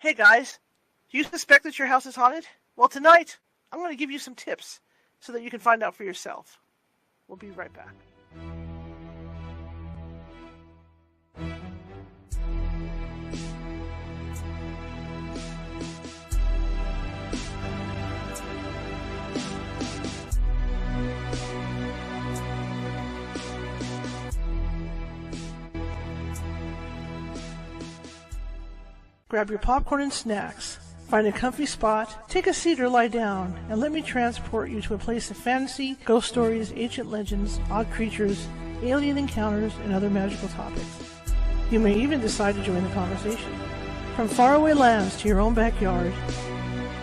Hey guys, do you suspect that your house is haunted? Well, tonight, I'm going to give you some tips so that you can find out for yourself. We'll be right back. Grab your popcorn and snacks. Find a comfy spot, take a seat or lie down, and let me transport you to a place of fantasy, ghost stories, ancient legends, odd creatures, alien encounters, and other magical topics. You may even decide to join the conversation. From faraway lands to your own backyard,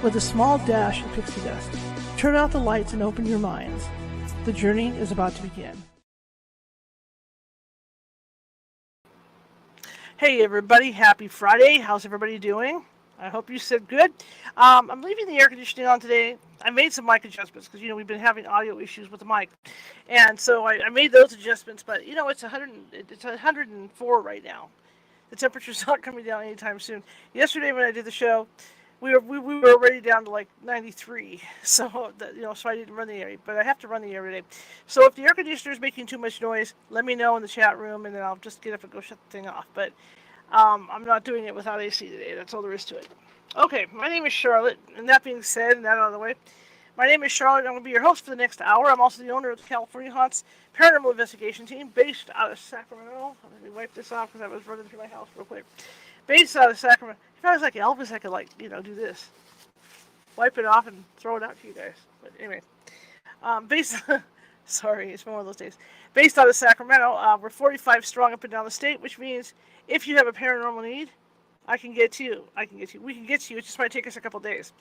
with a small dash of pixie dust. Turn out the lights and open your minds. The journey is about to begin. Hey everybody, happy Friday. How's everybody doing? I hope you said good. I'm leaving the air conditioning on today. I made some mic adjustments because, we've been having audio issues with the mic. And so I made those adjustments, but, it's 104 right now. The temperature's not coming down anytime soon. Yesterday when I did the show, we were already down to like 93. So, so I didn't run the air, but I have to run the air today. So if the air conditioner is making too much noise, let me know in the chat room, and then I'll just get up and go shut the thing off. But I'm not doing it without AC today. That's all there is to it. Okay, my name is Charlotte, and that being said, and that out of the way, my name is Charlotte. I'm going to be your host for the next hour. I'm also the owner of the California Haunts Paranormal Investigation Team, based out of Sacramento. Let me wipe this off because I was running through my house real quick. Based out of Sacramento. If I was like Elvis, I could do this. Wipe it off and throw it out to you guys. But anyway, sorry, it's one of those days. Based out of Sacramento, we're 45 strong up and down the state, which means if you have a paranormal need, I can get to you. We can get to you. It just might take us a couple days.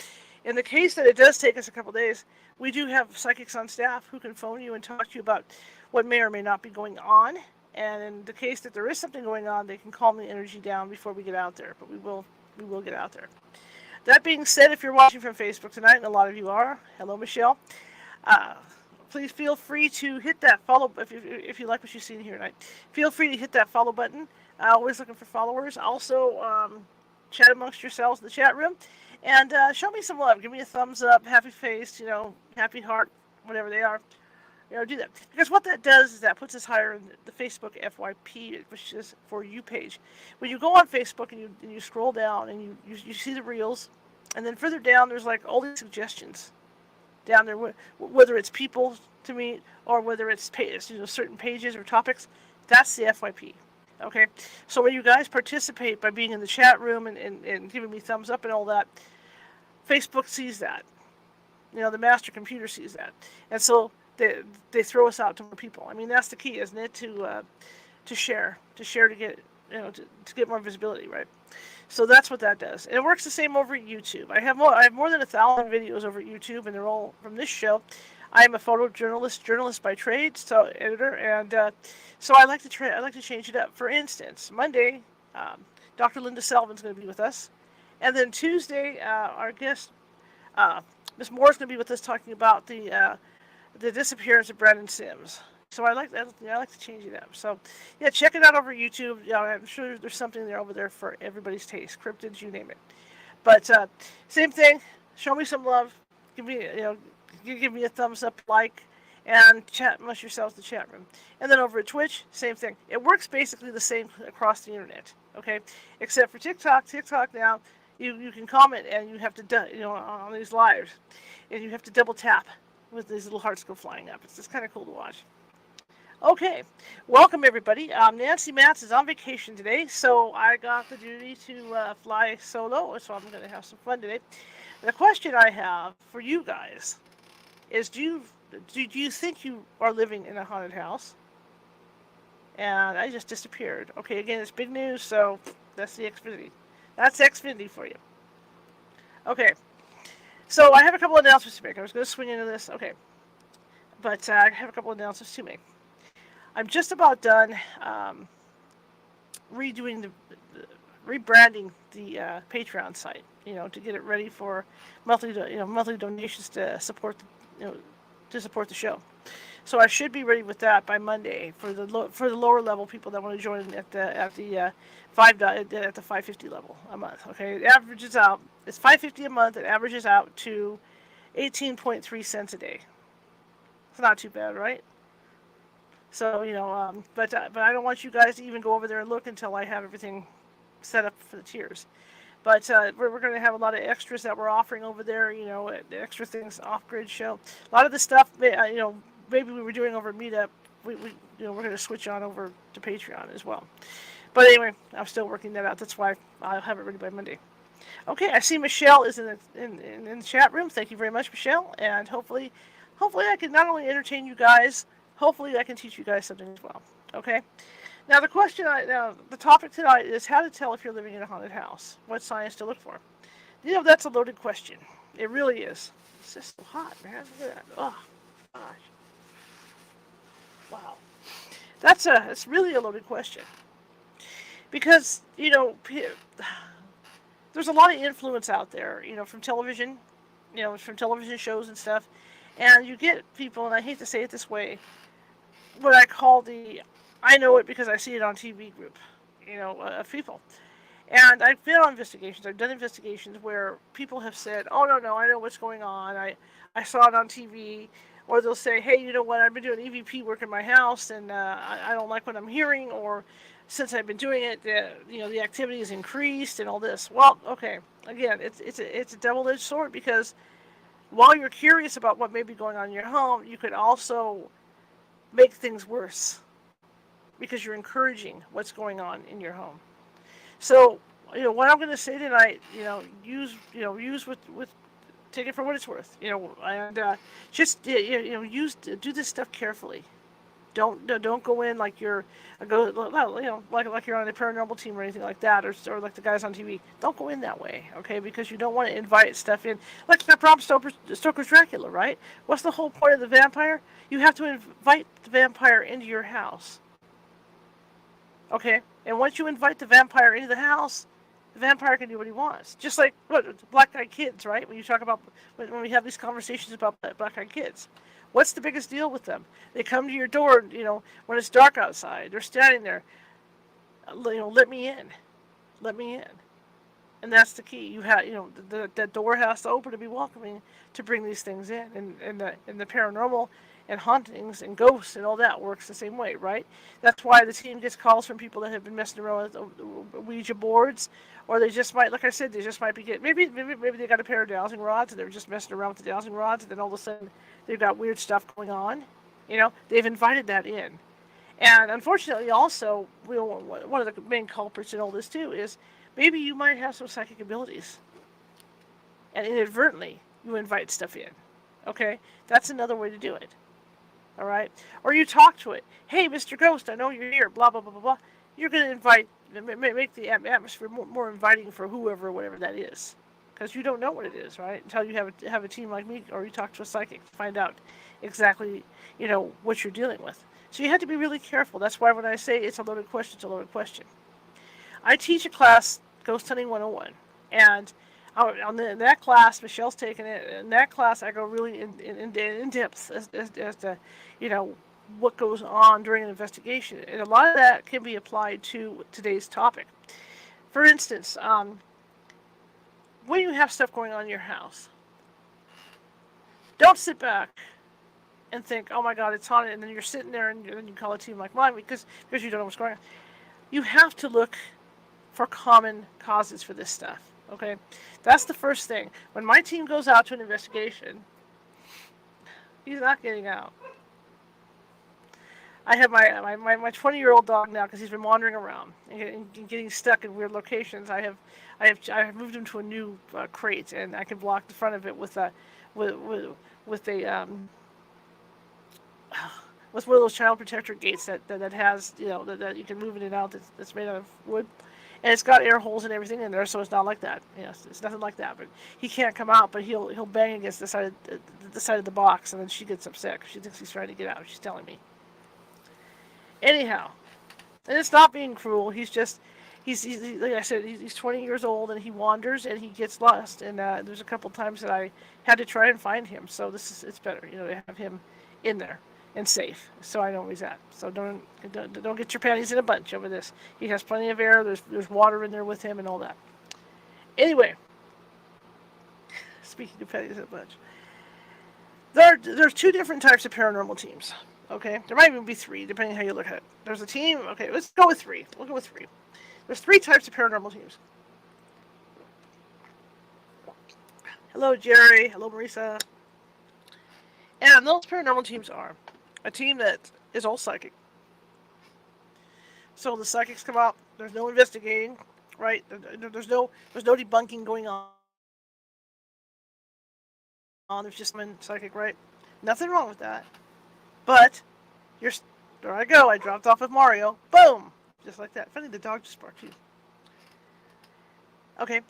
In the case that it does take us a couple days, we do have psychics on staff who can phone you and talk to you about what may or may not be going on. And in the case that there is something going on, they can calm the energy down before we get out there. But we will get out there. That being said, if you're watching from Facebook tonight, and a lot of you are, hello Michelle. Please feel free to hit that follow if you like what you've seen here tonight. Feel free to hit that follow button. Always looking for followers. Also, chat amongst yourselves in the chat room, and show me some love. Give me a thumbs up, happy face, happy heart, whatever they are. Do that. Because what that does is that puts us higher in the Facebook FYP, which is for you page. When you go on Facebook and you scroll down and you see the reels, and then further down there's like all these suggestions down there, whether it's people to meet or whether it's certain pages or topics. That's the FYP. Okay, so when you guys participate by being in the chat room and giving me thumbs up and all that, Facebook sees that. The master computer sees that, and so they throw us out to more people. I mean, that's the key, isn't it? To share to get to get more visibility, right? So that's what that does, and it works the same over at YouTube. I have more than 1,000 videos over at YouTube, and they're all from this show. I am a journalist by trade, so editor, and so I like to change it up. For instance, Monday, Dr. Linda Selvin going to be with us, and then Tuesday, our guest, Miss Moore, is going to be with us talking about the disappearance of Brandon Sims. So I like that. I like to change it up. So yeah, check it out over YouTube. I'm sure there's something there over there for everybody's taste. Cryptids, you name it. But same thing. Show me some love. Give me a thumbs up, like, and chat amongst yourselves in the chat room. And then over at Twitch, same thing. It works basically the same across the internet. Okay, except for TikTok. TikTok now, you can comment and you have to on these lives, and you have to double tap with these little hearts go flying up. It's just kind of cool to watch. Okay, welcome everybody. Nancy Matz is on vacation today, so I got the duty to fly solo, so I'm going to have some fun today. The question I have for you guys is, do you think you are living in a haunted house? And I just disappeared. Okay, again, it's big news, so that's the Xfinity. That's Xfinity for you. Okay, so I have a couple of announcements to make. I was going to swing into this. Okay, but I have a couple of announcements to make. I'm just about done rebranding the Patreon site, to get it ready for monthly donations to support the show. So I should be ready with that by Monday for the lower level people that want to join at the 550 level a month. Okay, it averages out. It's 550 a month. It averages out to 18.3 cents a day. It's not too bad, right? So but I don't want you guys to even go over there and look until I have everything set up for the tiers. But we're going to have a lot of extras that we're offering over there. The extra things, off-grid show. A lot of the stuff, maybe we were doing over Meetup. We're going to switch on over to Patreon as well. But anyway, I'm still working that out. That's why I'll have it ready by Monday. Okay, I see Michelle is in the chat room. Thank you very much, Michelle. And hopefully I can not only entertain you guys, hopefully I can teach you guys something as well. Okay. Now the topic tonight is how to tell if you're living in a haunted house. What signs to look for? That's a loaded question. It really is. It's just so hot, man. Look at that. Oh, gosh. Wow. It's really a loaded question. Because, there's a lot of influence out there, from television, from television shows and stuff. And you get people, and I hate to say it this way, what I call I know it because I see it on TV group, of people. And I've been on investigations. I've done investigations where people have said, oh, no, I know what's going on. I saw it on TV. Or they'll say, hey, you know what, I've been doing EVP work in my house, and I don't like what I'm hearing. Or since I've been doing it, the activity has increased and all this. Well, okay, again, it's a double-edged sword, because while you're curious about what may be going on in your home, you could also make things worse, because you're encouraging what's going on in your home. So, what I'm going to say tonight, use with take it for what it's worth, and just do this stuff carefully. Don't go in like you're like you're on a paranormal team or anything like that, or like the guys on TV. Don't go in that way, okay? Because you don't want to invite stuff in, like the Bram Stoker's Dracula, right? What's the whole point of the vampire? You have to invite the vampire into your house. Okay, and once you invite the vampire into the house, the vampire can do what he wants. Just like black-eyed kids, right? When you talk about, when we have these conversations about black-eyed kids, what's the biggest deal with them? They come to your door, when it's dark outside. They're standing there. Let me in, and that's the key. You have, that door has to open to be welcoming, to bring these things in, and the paranormal and hauntings and ghosts and all that works the same way, right? That's why the team gets calls from people that have been messing around with Ouija boards, or they just might, like I said, they just might be getting, maybe they got a pair of dowsing rods and they're just messing around with the dowsing rods, and then all of a sudden they've got weird stuff going on. They've invited that in. And unfortunately also, one of the main culprits in all this too is maybe you might have some psychic abilities, and inadvertently you invite stuff in. Okay? That's another way to do it. All right? Or you talk to it. Hey, Mr. Ghost, I know you're here, blah, blah, blah, blah, blah. You're going to make the atmosphere more inviting for whoever, whatever that is. Because you don't know what it is, right? Until you have a team like me, or you talk to a psychic to find out exactly, what you're dealing with. So you have to be really careful. That's why when I say it's a loaded question, it's a loaded question. I teach a class, Ghost Hunting 101, and in that class, Michelle's taking it. In that class, I go really in depth as to, what goes on during an investigation. And a lot of that can be applied to today's topic. For instance, when you have stuff going on in your house, don't sit back and think, oh my God, it's haunted, and then you're sitting there and then you call a team like mine because you don't know what's going on. You have to look for common causes for this stuff. Okay, that's the first thing. When my team goes out to an investigation, he's not getting out. I have my 20-year-old dog now because he's been wandering around and getting stuck in weird locations. I have moved him to a new crate, and I can block the front of it with one of those child protector gates that has that you can move in and out. That's made out of wood. And it's got air holes and everything in there, so it's not like that. It's nothing like that. But he can't come out, but he'll bang against the side of the box, and then she gets upset because she thinks he's trying to get out. She's telling me. Anyhow, and it's not being cruel. He's like I said, he's 20 years old, and he wanders and he gets lost. And there's a couple times that I had to try and find him. So it's better, to have him in there. and safe. So I know where he's at. So don't get your panties in a bunch over this. He has plenty of air. There's water in there with him and all that. Anyway, speaking of panties in a bunch, there's two different types of paranormal teams. Okay, there might even be three, depending on how you look at it. There's a team. Okay, let's go with three. We'll go with three. There's three types of paranormal teams. Hello, Jerry. Hello, Marisa. And those paranormal teams are a team that is all psychic. So the psychics come out. There's no investigating, right? There's no debunking going on. There's just psychic, right? Nothing wrong with that. But you're there. I go. I dropped off with Mario. Boom, just like that. Funny, the dog just barked too. Okay,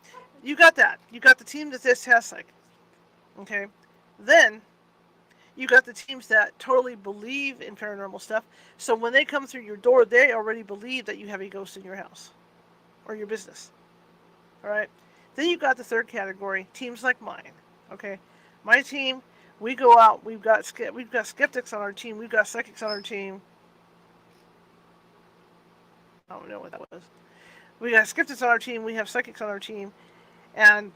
you got that. You got the team that this has psychic. Okay, then you got the teams that totally believe in paranormal stuff. So when they come through your door, they already believe that you have a ghost in your house or your business. All right. Then you got the third category, teams like mine. Okay, my team, we go out. We've got skeptics on our team. We've got psychics on our team. I don't know what that was. We got skeptics on our team. We have psychics on our team, and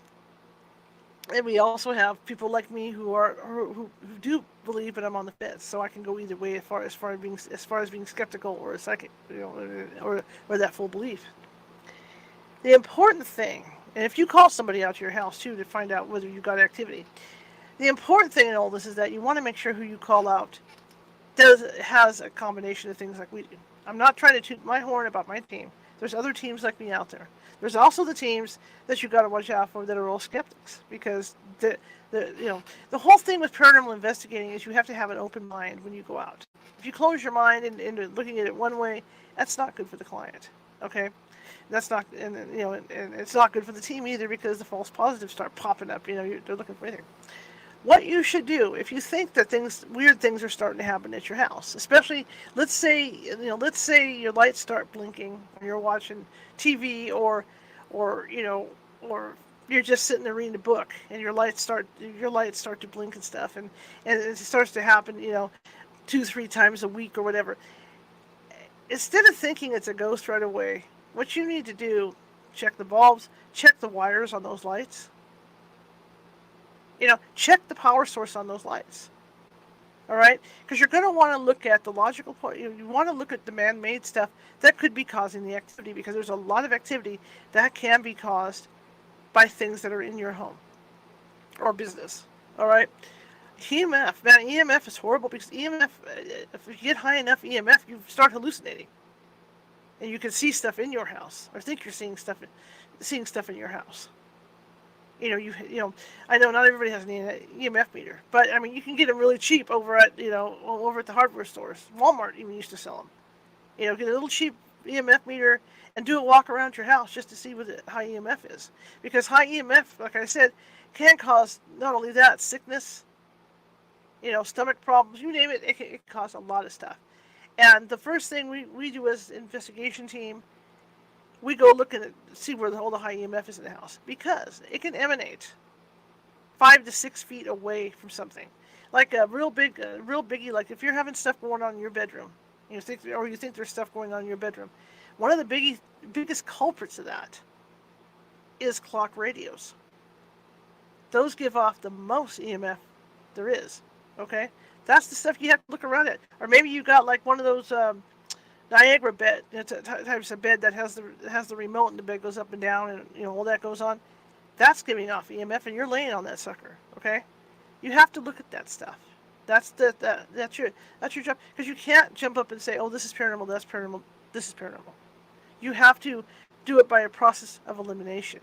we also have people like me who do believe, but I'm on the fence, so I can go either way as far as being skeptical or a psychic, or that full belief. The important thing, and if you call somebody out to your house too to find out whether you got activity, the important thing in all this is that you want to make sure who you call out has a combination of things like we do. I'm not trying to toot my horn about my team. There's other teams like me out there. There's also the teams that you got to watch out for that are all skeptics, because the whole thing with paranormal investigating is you have to have an open mind when you go out. If you close your mind into looking at it one way, that's not good for the client. Okay, that's not, and it's not good for the team either, because the false positives start popping up. They're looking for anything. What you should do if you think that weird things are starting to happen at your house, especially let's say your lights start blinking when you're watching TV, or you're just sitting there reading a book and your lights start to blink and stuff, and it starts to happen 2-3 times a week or whatever. Instead of thinking it's a ghost right away, what you need to do, check the bulbs, check the wires on those lights. Check the power source on those lights. All right? Because you're going to want to look at the logical point. You want to look at the man-made stuff that could be causing the activity, because there's a lot of activity that can be caused by things that are in your home or business. All right? EMF. Man, EMF is horrible, because EMF, if you get high enough EMF, you start hallucinating. And you can see stuff in your house, or think you're seeing stuff in your house. I know not everybody has an EMF meter, but I mean, you can get them really cheap over at the hardware stores. Walmart even used to sell them. Get a little cheap EMF meter and do a walk around your house just to see what the high EMF is, because high EMF, like I said, can cause not only that, sickness, stomach problems, you name it. It can cause a lot of stuff. And the first thing we do as an investigation team, we go look at it, see where all the high EMF is in the house, because it can emanate 5 to 6 feet away from something, like a real biggie. Like if you're having stuff going on in your bedroom, you think there's stuff going on in your bedroom. One of the biggest culprits of that is clock radios. Those give off the most EMF there is. Okay, that's the stuff you have to look around at. Or maybe you got like one of those Niagara bed. It's a type of bed that has the remote, and the bed goes up and down, and all that goes on. That's giving off EMF, and you're laying on that sucker. Okay, you have to look at that stuff. That's your job, because you can't jump up and say, "Oh, this is paranormal. That's paranormal. This is paranormal." You have to do it by a process of elimination.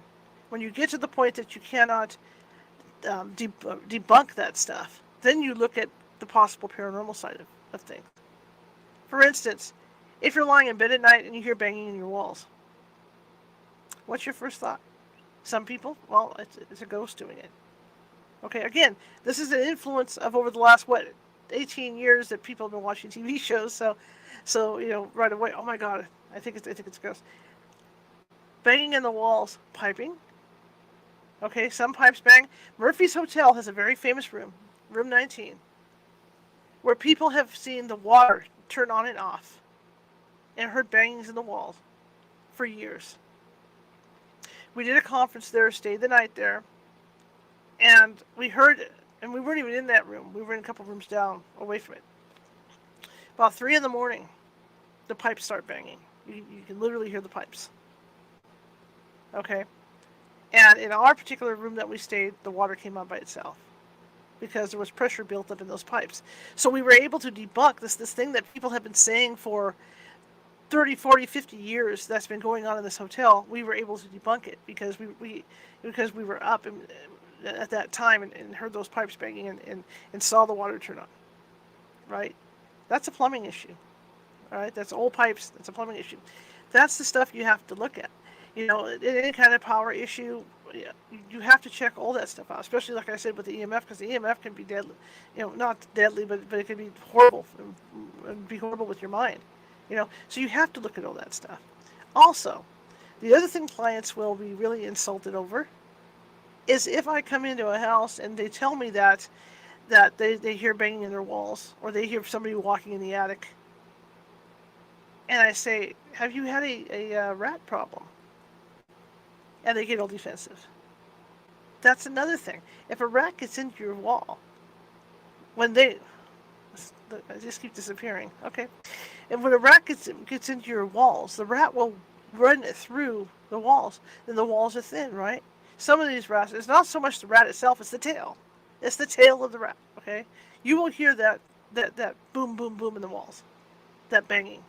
When you get to the point that you cannot debunk that stuff, then you look at the possible paranormal side of things. For instance, if you're lying in bed at night and you hear banging in your walls, what's your first thought? Some people, well, it's a ghost doing it. Okay, again, this is an influence of over the last 18 years that people have been watching TV shows. So right away, oh my God, I think it's a ghost. Banging in the walls, piping. Okay, some pipes bang. Murphy's Hotel has a very famous room, room 19. where people have seen the water turn on and off and heard bangings in the walls for years. We did a conference there, stayed the night there, and we heard it. And we weren't even in that room. We were in a couple rooms down, away from it. About 3 in the morning, the pipes start banging. You can literally hear the pipes. Okay? And in our particular room that we stayed, the water came on by itself because there was pressure built up in those pipes. So we were able to debunk this thing that people have been saying for 30, 40, 50 years that's been going on in this hotel. We were able to debunk it because we were up at that time and heard those pipes banging and saw the water turn on. Right? That's a plumbing issue. All right? That's old pipes. That's a plumbing issue. That's the stuff you have to look at. You know, any kind of power issue, you have to check all that stuff out, especially, like I said, with the EMF, because the EMF can be deadly. You know, not deadly, but it can be horrible, and be horrible with your mind. You know, so you have to look at all that stuff. Also, the other thing clients will be really insulted over is if I come into a house and they tell me that they hear banging in their walls, or they hear somebody walking in the attic, and I say, have you had a rat problem? And they get all defensive. That's another thing. If a rat gets into your wall, I just keep disappearing. Okay. And when a rat gets into your walls, the rat will run it through the walls. And the walls are thin, right? Some of these rats, it's not so much the rat itself, it's the tail. It's the tail of the rat, okay? You will hear that boom, boom, boom in the walls. That banging.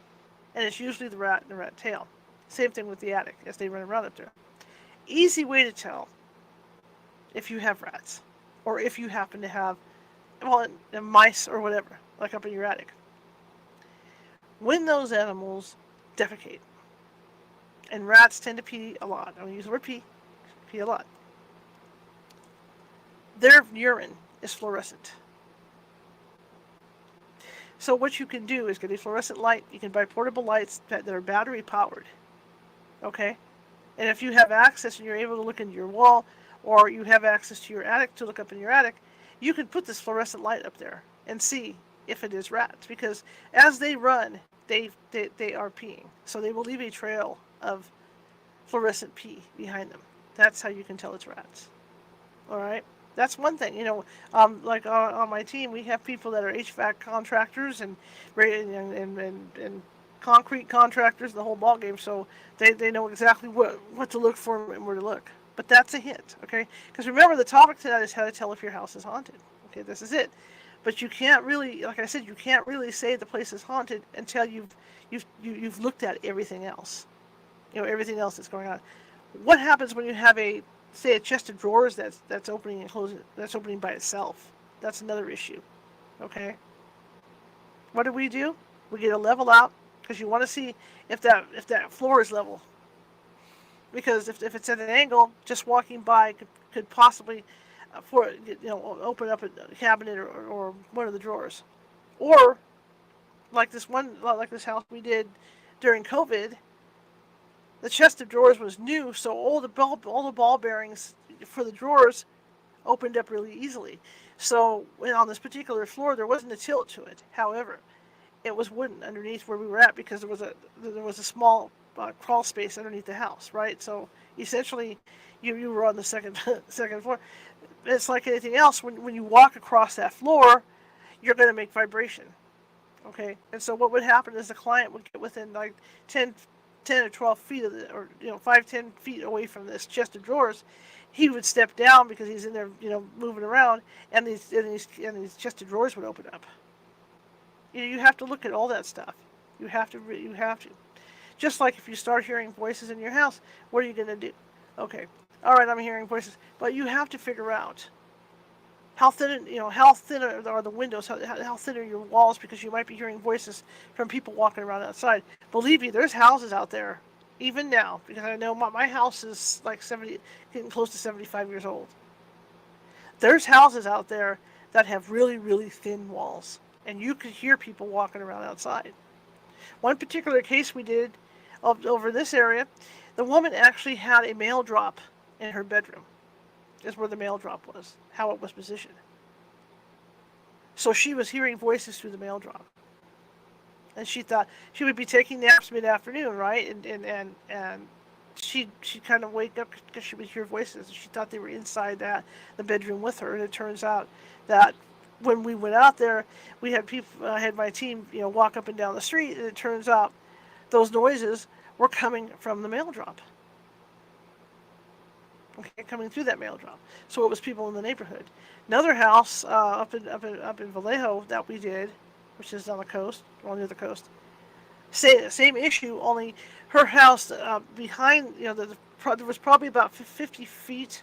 And it's usually the rat and the rat tail. Same thing with the attic as they run around up there. Easy way to tell if you have rats, or if you happen to have, mice or whatever, like up in your attic. When those animals defecate, and rats tend to pee a lot, I'm going to use the word pee a lot, their urine is fluorescent. So what you can do is get a fluorescent light. You can buy portable lights that are battery powered. Okay? And if you have access and you're able to look into your wall, or you have access to your attic to look up in your attic, you can put this fluorescent light up there and see if it is rats. Because as they run, they are peeing. So they will leave a trail of fluorescent pee behind them. That's how you can tell it's rats. All right? That's one thing. You know, like on my team, we have people that are HVAC contractors and concrete contractors, the whole ball game, so they know exactly what to look for and where to look. But that's a hint, okay? Because remember, the topic tonight is how to tell if your house is haunted. Okay, this is it. But you can't really, like I said, you can't really say the place is haunted until you've looked at everything else. You know, everything else that's going on. What happens when you have a chest of drawers that's opening and closing, that's opening by itself? That's another issue. Okay. What do? We get a level out. Because you want to see if that floor is level. Because if it's at an angle, just walking by could possibly open up a cabinet or one of the drawers. Or like this house we did during COVID, the chest of drawers was new, so all the ball bearings for the drawers opened up really easily. So on this particular floor, there wasn't a tilt to it. However, it was wooden underneath where we were at because there was a small crawl space underneath the house, right? So essentially, you were on the second floor. It's like anything else. When you walk across that floor, you're going to make vibration, okay? And so what would happen is the client would get within like 10 or 12 feet of 5-10 feet away from this chest of drawers. He would step down because he's in there, moving around, and these chest of drawers would open up. You have to look at all that stuff. You have to. Just like if you start hearing voices in your house, what are you going to do? Okay, all right, I'm hearing voices, but you have to figure out how thin are the windows, how thin are your walls, because you might be hearing voices from people walking around outside. Believe me, there's houses out there, even now, because I know my house is like 70, getting close to 75 years old. There's houses out there that have really, really thin walls. And you could hear people walking around outside. One particular case we did over this area, the woman actually had a mail drop in her bedroom. Is where the mail drop was, how it was positioned. So she was hearing voices through the mail drop. And she thought she would be taking naps mid-afternoon, right? And she'd kind of wake up because she would hear voices. And she thought they were inside the bedroom with her. And it turns out that when we went out there, we had people. I had my team, walk up and down the street, and it turns out those noises were coming from the mail drop. Okay, coming through that mail drop. So it was people in the neighborhood. Another house up in Vallejo that we did, which is on the coast, or near the coast. Same issue, only her house behind, there was probably about 50 feet,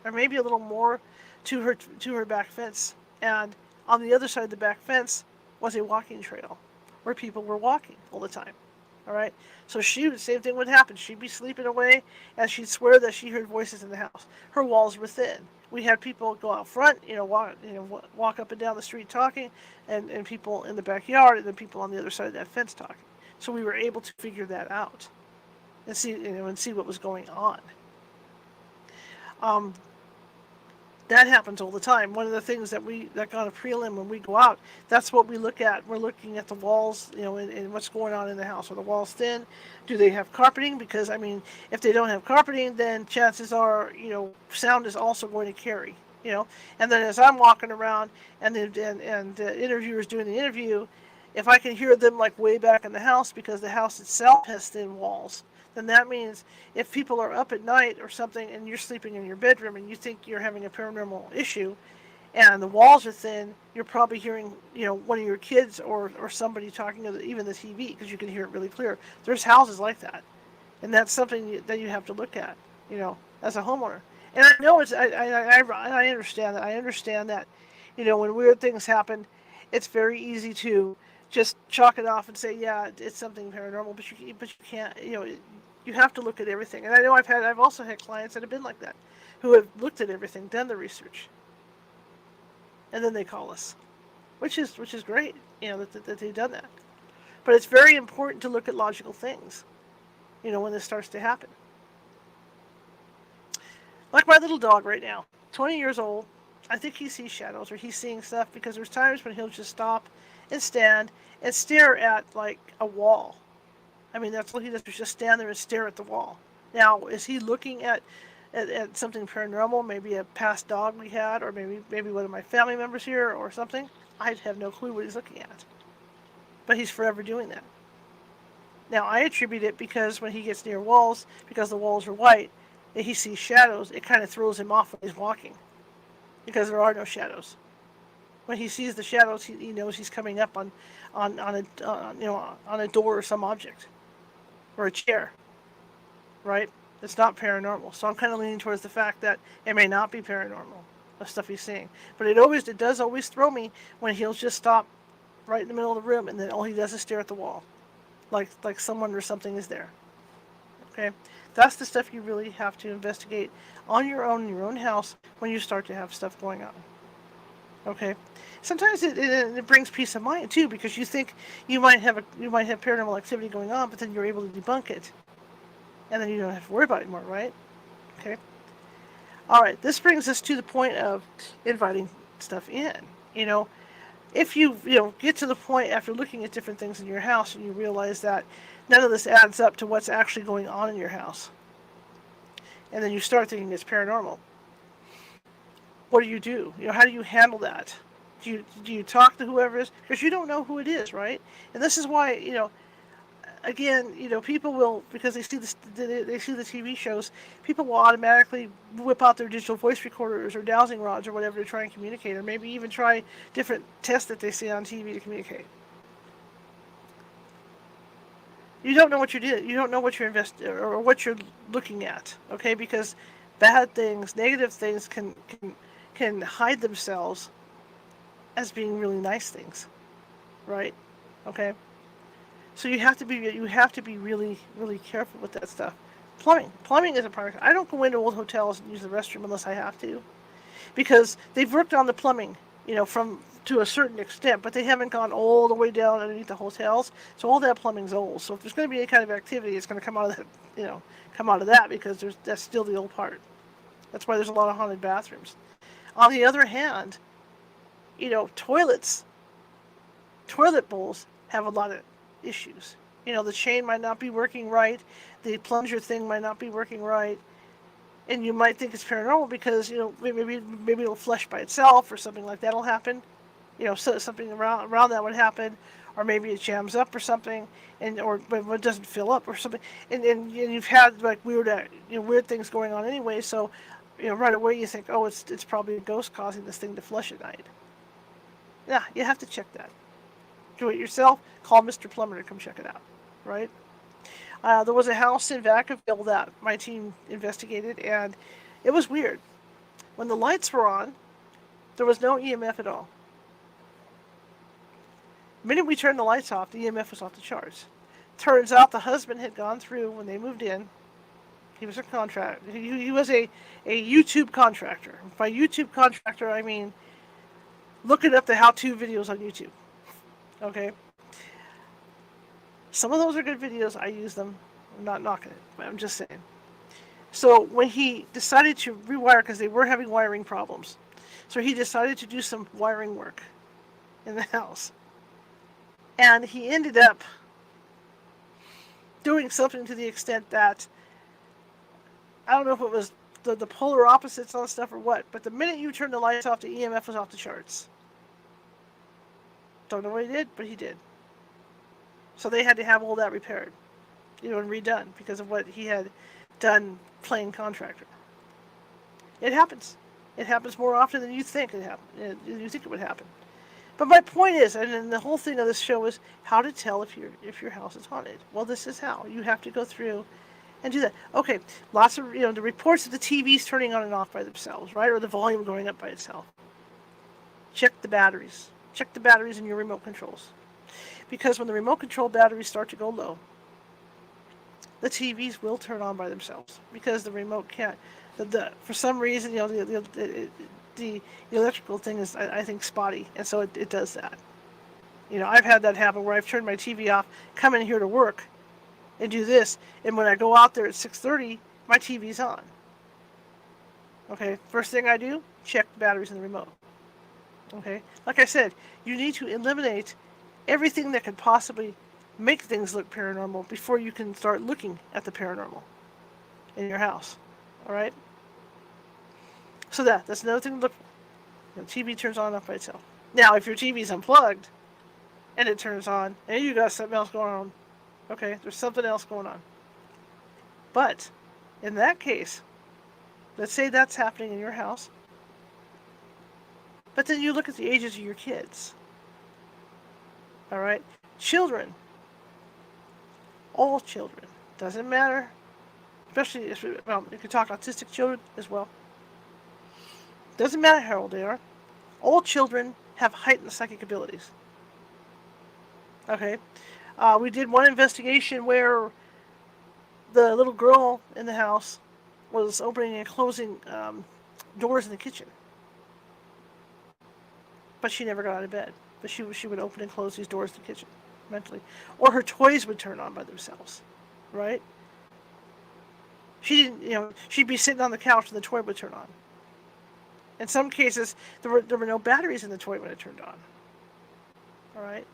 or maybe a little more, to her back fence, and on the other side of the back fence was a walking trail where people were walking all the time. All right, so same thing would happen. She'd be sleeping away, and she'd swear that she heard voices in the house. Her walls were thin. We had people go out front, walk up and down the street talking, and people in the backyard, and then people on the other side of that fence talking. So we were able to figure that out and see what was going on. That happens all the time. One of the things that got a prelim when we go out, that's what we look at. We're looking at the walls, and what's going on in the house. Are the walls thin? Do they have carpeting? Because, if they don't have carpeting, then chances are, sound is also going to carry, And then as I'm walking around and the interviewer's doing the interview, if I can hear them like way back in the house because the house itself has thin walls, then that means if people are up at night or something and you're sleeping in your bedroom and you think you're having a paranormal issue and the walls are thin, you're probably hearing, one of your kids or somebody talking to even the TV because you can hear it really clear. There's houses like that. And that's something that you have to look at, as a homeowner. And I know I understand that. I understand that, when weird things happen, it's very easy to just chalk it off and say, yeah, it's something paranormal, but you can't, you have to look at everything. And I know I've also had clients that have been like that, who have looked at everything, done the research, and then they call us, which is great, that they've done that. But it's very important to look at logical things, when this starts to happen. Like my little dog right now, 20 years old. I think he sees shadows or he's seeing stuff because there's times when he'll just stop and stand and stare at like a wall. That's what he does, just stand there and stare at the wall. Now, is he looking at something paranormal, maybe a past dog we had, or maybe one of my family members here or something? I have no clue what he's looking at. But he's forever doing that. Now, I attribute it because when he gets near walls, because the walls are white, and he sees shadows, it kind of throws him off when he's walking. Because there are no shadows. When he sees the shadows, he knows he's coming up on a door or some object. Or a chair, right? It's not paranormal. So I'm kind of leaning towards the fact that it may not be paranormal, the stuff he's seeing. But it does always throw me when he'll just stop right in the middle of the room and then all he does is stare at the wall, like someone or something is there. Okay, that's the stuff you really have to investigate on your own in your own house when you start to have stuff going on. Okay, sometimes it brings peace of mind too because you think you might have paranormal activity going on, but then you're able to debunk it, and then you don't have to worry about it anymore, right? Okay. All right. This brings us to the point of inviting stuff in. If you get to the point after looking at different things in your house and you realize that none of this adds up to what's actually going on in your house, and then you start thinking it's paranormal. What do you do? How do you handle that? Do you talk to whoever it is? Because you don't know who it is, right? And this is why, again, people will, because they see the TV shows, people will automatically whip out their digital voice recorders or dowsing rods or whatever to try and communicate, or maybe even try different tests that they see on TV to communicate. You don't know what you did. You don't know what you're or what you're looking at, okay? Because bad things, negative things can hide themselves as being really nice things, right? Okay. So you have to be really, really careful with that stuff. Plumbing is a part. I don't go into old hotels and use the restroom unless I have to, because they've worked on the plumbing, from to a certain extent, but they haven't gone all the way down underneath the hotels. So all that plumbing's old. So if there's going to be any kind of activity, it's going to come out of that, because that's still the old part. That's why there's a lot of haunted bathrooms. On the other hand, toilet bowls have a lot of issues. The chain might not be working right, the plunger thing might not be working right, and you might think it's paranormal because maybe it'll flush by itself or something like that'll happen. So something around that would happen, or maybe it jams up or something, but it doesn't fill up or something, and you've had like weird things going on anyway. So right away you think, oh, it's probably a ghost causing this thing to flush at night. Yeah, you have to check that. Do it yourself. Call Mr. Plumber to come check it out. Right? There was a house in Vacaville that my team investigated, and it was weird. When the lights were on, there was no EMF at all. The minute we turned the lights off, the EMF was off the charts. Turns out the husband had gone through when they moved in. He was a contractor. He was a YouTube contractor. By YouTube contractor, I mean looking up the how-to videos on YouTube. Okay? Some of those are good videos. I use them. I'm not knocking it, but I'm just saying. So when he decided to rewire, because they were having wiring problems, so he decided to do some wiring work in the house. And he ended up doing something to the extent that, I don't know if it was the polar opposites on stuff or what, but the minute you turned the lights off, the EMF was off the charts. Don't know what he did, but he did. So they had to have all that repaired, and redone because of what he had done playing contractor. It happens. It happens more often than you think it happened. You think it would happen. But my point is, and the whole thing of this show is how to tell if your house is haunted. Well, this is how. You have to go through and do that. Okay, lots of, the reports of the TVs turning on and off by themselves, right? Or the volume going up by itself. Check the batteries. Check the batteries in your remote controls. Because when the remote control batteries start to go low, the TVs will turn on by themselves. Because the remote can't. For some reason, the electrical thing is, I think, spotty, and so it does that. I've had that happen where I've turned my TV off, come in here to work, and do this, and when I go out there at 6:30, my TV's on. Okay, first thing I do, check the batteries in the remote. Okay, like I said, you need to eliminate everything that could possibly make things look paranormal before you can start looking at the paranormal in your house. All right? So that's another thing to look for. The TV turns on and off by itself. Now, if your TV's unplugged and it turns on and you got something else going on, okay, there's something else going on. But in that case, let's say that's happening in your house, but then you look at the ages of your kids. All right? Children. All children. Doesn't matter. Especially, you can talk autistic children as well. Doesn't matter how old they are. All children have heightened psychic abilities. Okay? We did one investigation where the little girl in the house was opening and closing doors in the kitchen. But she never got out of bed. But she would open and close these doors in the kitchen mentally. Or her toys would turn on by themselves. Right? She didn't, she'd be sitting on the couch and the toy would turn on. In some cases, there were no batteries in the toy when it turned on. All right?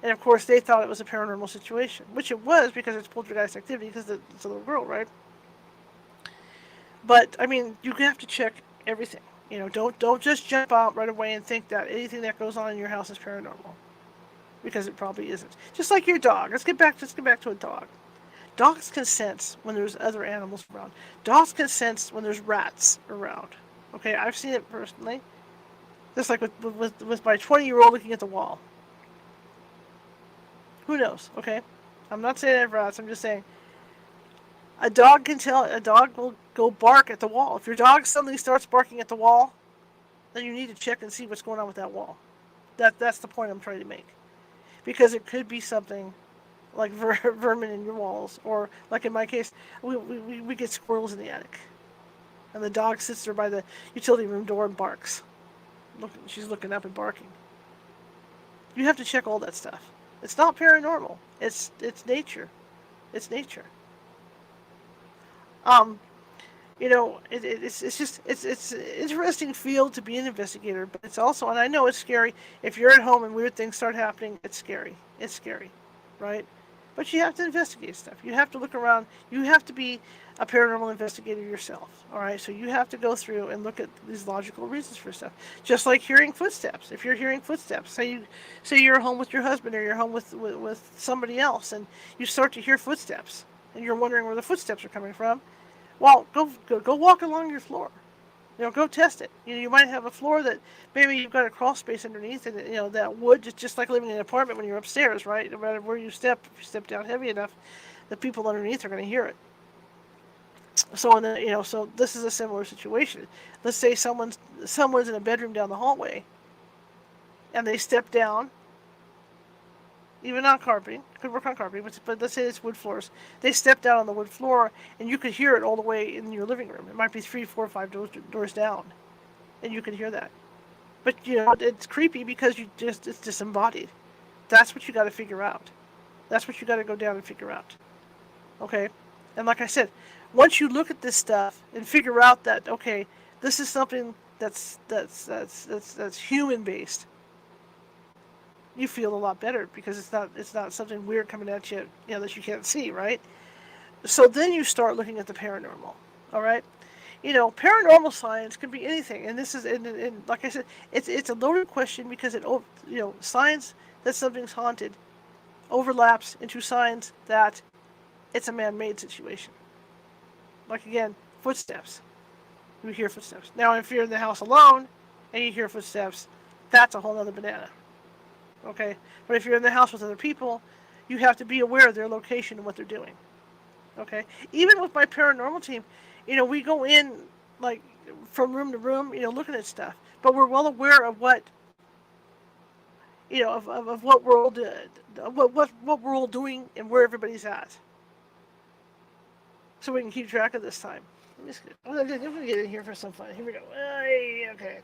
And of course, they thought it was a paranormal situation, which it was because it's poltergeist activity because it's a little girl, right? But, I mean, you have to check everything. Don't just jump out right away and think that anything that goes on in your house is paranormal. Because it probably isn't. Just like your dog. Let's get back to a dog. Dogs can sense when there's other animals around. Dogs can sense when there's rats around. Okay, I've seen it personally. Just like with my 20-year-old looking at the wall. Who knows, okay? I'm not saying I have rats, I'm just saying a dog will go bark at the wall. If your dog suddenly starts barking at the wall, then you need to check and see what's going on with that wall. That's the point I'm trying to make. Because it could be something like vermin in your walls, or like in my case, we get squirrels in the attic, and the dog sits there by the utility room door and barks. She's looking up and barking. You have to check all that stuff. It's not paranormal. It's nature. It's nature. It's an interesting field to be an investigator, but it's also, and I know it's scary. If you're at home and weird things start happening, it's scary. It's scary, right? But you have to investigate stuff. You have to look around. You have to be a paranormal investigator yourself. All right, so you have to go through and look at these logical reasons for stuff. Just like hearing footsteps. If you're hearing footsteps, say you're home with your husband or you're home with somebody else, and you start to hear footsteps, and you're wondering where the footsteps are coming from. Well, go walk along your floor. Go test it. You might have a floor that maybe you've got a crawl space underneath, and that wood, just like living in an apartment when you're upstairs, right? No matter where you step, if you step down heavy enough, the people underneath are going to hear it. So this is a similar situation. Let's say someone's in a bedroom down the hallway, and they step down, even on carpeting, could work on carpeting, but let's say it's wood floors. They step down on the wood floor, and you could hear it all the way in your living room. It might be 3, 4, 5 doors down, and you can hear that. But it's creepy because it's disembodied. That's what you got to figure out. That's what you got to go down and figure out. Okay, and like I said, once you look at this stuff and figure out that okay, this is something that's human based, you feel a lot better because it's not something weird coming at you, that you can't see, right? So then you start looking at the paranormal. All right, paranormal science can be anything, and this is and like I said, it's a loaded question because science that something's haunted overlaps into science that it's a man-made situation. Like again, footsteps. You hear footsteps. Now, if you're in the house alone and you hear footsteps, that's a whole other banana. Okay, but if you're in the house with other people, you have to be aware of their location and what they're doing. Okay, even with my paranormal team, we go in like from room to room, looking at stuff, but we're well aware of what, of what we're all what we're all doing and where everybody's at, so we can keep track of this time. I'm gonna get in here for some fun. Here we go. Okay.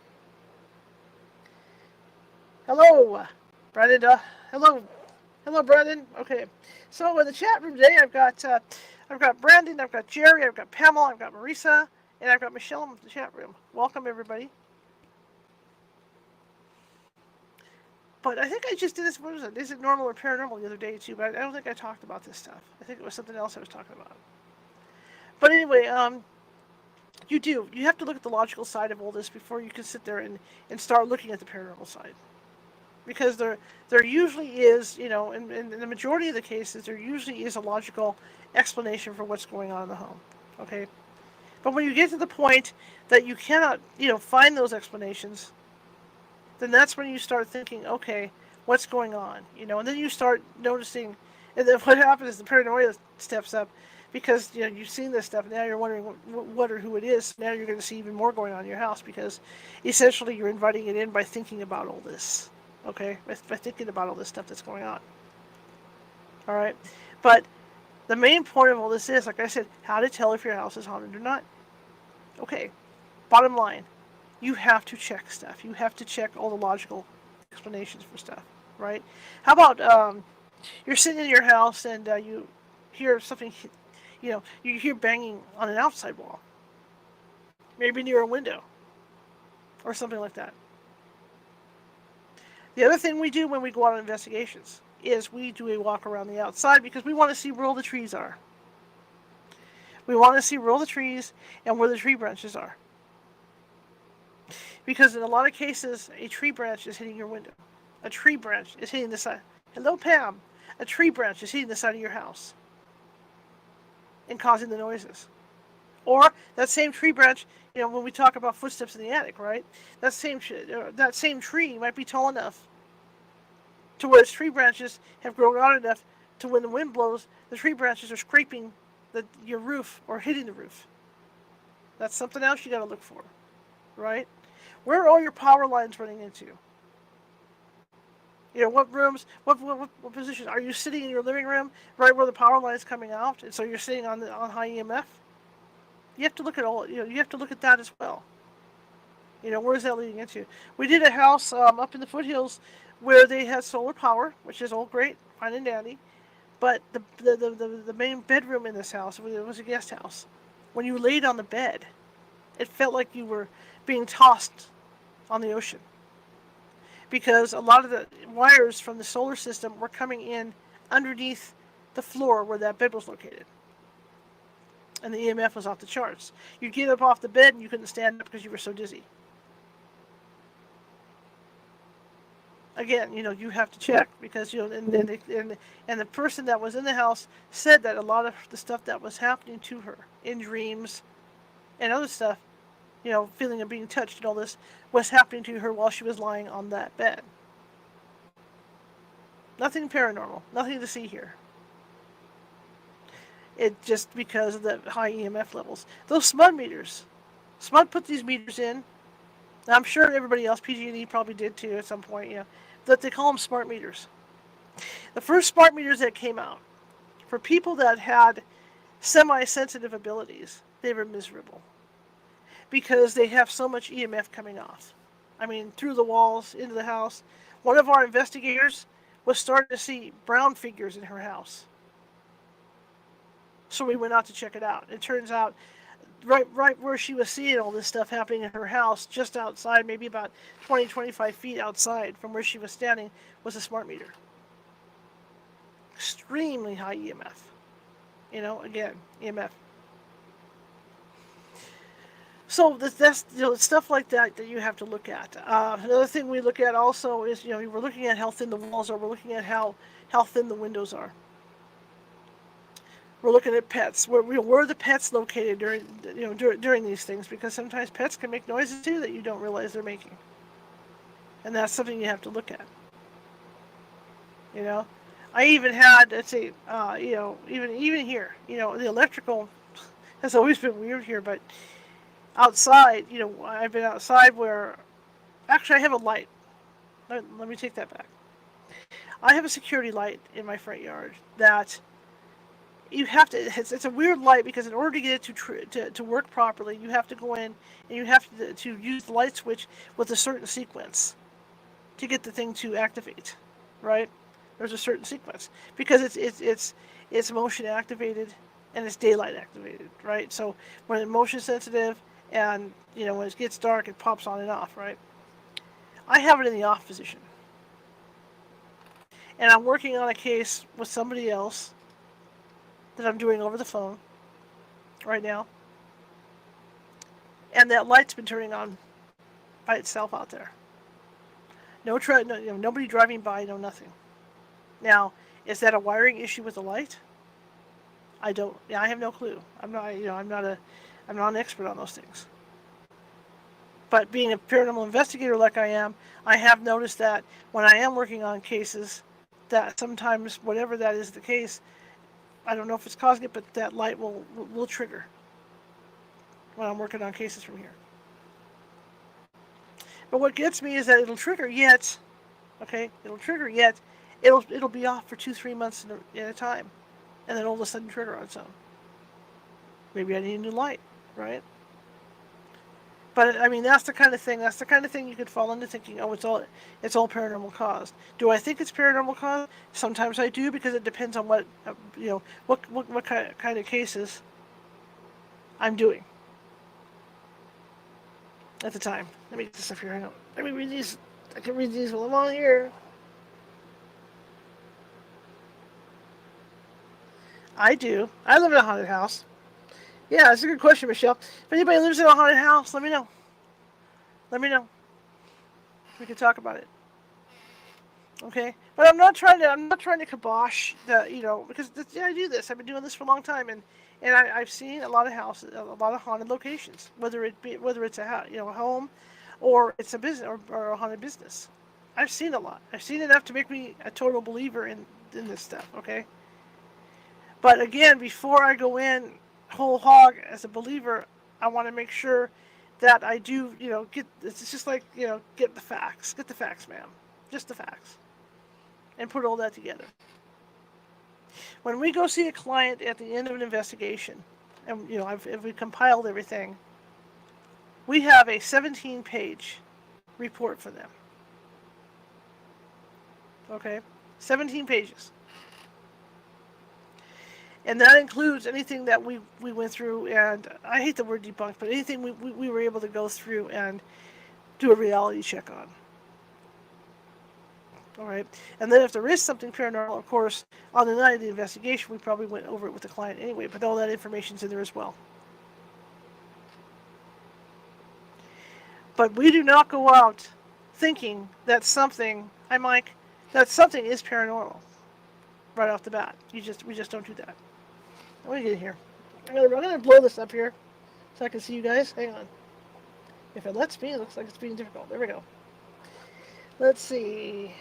Hello, Brandon. Hello, Brandon. Okay. So in the chat room today, I've got Brandon, I've got Jerry, I've got Pamela, I've got Marisa, and I've got Michelle in the chat room. Welcome, everybody. But I think I just did this. What was it? Is it normal or paranormal the other day too? But I don't think I talked about this stuff. I think it was something else I was talking about. But anyway, you have to look at the logical side of all this before you can sit there and start looking at the paranormal side. Because there usually is, in the majority of the cases, there usually is a logical explanation for what's going on in the home. Okay? But when you get to the point that you cannot, find those explanations, then that's when you start thinking, okay, what's going on? And then you start noticing, and then what happens is the paranoia steps up because, you've seen this stuff, and now you're wondering what or who it is. Now you're going to see even more going on in your house because essentially you're inviting it in by thinking about all this. Okay, by thinking about all this stuff that's going on. All right, but the main point of all this is, like I said, how to tell if your house is haunted or not. Okay, bottom line, you have to check stuff. You have to check all the logical explanations for stuff, right? How about you're sitting in your house and you hear something, you hear banging on an outside wall, maybe near a window, or something like that. The other thing we do when we go out on investigations is we do a walk around the outside because we want to see where all the trees are. We want to see where all the trees and where the tree branches are. Because in a lot of cases, a tree branch is hitting your window. A tree branch is hitting the side. Hello, Pam. A tree branch is hitting the side of your house and causing the noises. Or that same tree branch, when we talk about footsteps in the attic, right? That same tree might be tall enough to where its tree branches have grown out enough to when the wind blows, the tree branches are scraping your roof or hitting the roof. That's something else you got to look for, right? Where are all your power lines running into? What rooms, what position? Are you sitting in your living room right where the power line is coming out, and so you're sitting on high EMF? You have to look at all. You have to look at that as well. Where's that leading into? We did a house up in the foothills where they had solar power, which is all great, fine and dandy. But the main bedroom in this house, it was a guest house, when you laid on the bed, it felt like you were being tossed on the ocean. Because a lot of the wires from the solar system were coming in underneath the floor where that bed was located. And the EMF was off the charts. You'd get up off the bed and you couldn't stand up because you were so dizzy. Again, you have to check because and the person that was in the house said that a lot of the stuff that was happening to her in dreams and other stuff, feeling of being touched and all this, was happening to her while she was lying on that bed. Nothing paranormal, nothing to see here. It just because of the high EMF levels. Those SMUD meters. SMUD put these meters in. I'm sure everybody else, PG&E probably did too at some point, that they call them smart meters. The first smart meters that came out, for people that had semi-sensitive abilities, they were miserable. Because they have so much EMF coming off. I mean, through the walls, into the house. One of our investigators was starting to see brown figures in her house. So we went out to check it out. It turns out, right where she was seeing all this stuff happening in her house, just outside, maybe about 20, 25 feet outside from where she was standing, was a smart meter. Extremely high EMF. Again, EMF. So that's stuff like that you have to look at. Another thing we look at also is we're looking at how thin the walls are. We're looking at how thin the windows are. We're looking at pets. Where are the pets located during these things? Because sometimes pets can make noises too that you don't realize they're making, and that's something you have to look at. I even had, let's see, even here, the electrical has always been weird here, but outside, I've been outside where, actually I have a light. Let me take that back. I have a security light in my front yard that you have to, it's a weird light because in order to get it to work properly, you have to go in and you have to use the light switch with a certain sequence to get the thing to activate, right? There's a certain sequence because it's motion activated and it's daylight activated, right? So when it's motion sensitive and when it gets dark, it pops on and off, right? I have it in the off position, and I'm working on a case with somebody else that I'm doing over the phone right now, and that light's been turning on by itself out there. Nobody driving by, no nothing. Now, is that a wiring issue with the light? I have no clue. I'm not an expert on those things. But being a paranormal investigator like I am, I have noticed that when I am working on cases, that sometimes whatever that is the case, I don't know if it's causing it, but that light will trigger when I'm working on cases from here. But what gets me is that it'll trigger yet, it'll be off for 2-3 months at a time, and then all of a sudden trigger on its own. Maybe I need a new light, right? But I mean, that's the kind of thing you could fall into thinking, oh, it's all paranormal caused. Do I think it's paranormal caused? Sometimes I do, because it depends on what kind of cases I'm doing at the time. Let me get this up here. Let me read these. I can read these while I'm on here. I do. I live in a haunted house. Yeah, that's a good question, Michelle. If anybody lives in a haunted house, let me know. We can talk about it. Okay, but I'm not trying to kibosh the because I do this. I've been doing this for a long time, and I've seen a lot of houses, a lot of haunted locations. Whether it's a home, or it's a business or a haunted business. I've seen a lot. I've seen enough to make me a total believer in this stuff. Okay. But again, before I go in whole hog as a believer, I want to make sure that I do, get. It's just like get the facts. Get the facts, ma'am. Just the facts. And put all that together. When we go see a client at the end of an investigation, and if we compiled everything, we have a 17-page report for them. Okay, 17 pages. And that includes anything that we went through, and I hate the word debunked, but anything we were able to go through and do a reality check on. All right. And then if there is something paranormal, of course, on the night of the investigation, we probably went over it with the client anyway, but all that information's in there as well. But we do not go out thinking that something, hi Mike, that something is paranormal right off the bat. We just don't do that. Let me get in here. I'm gonna blow this up here so I can see you guys. Hang on. If it lets me, it looks like it's being difficult. There we go. Let's see.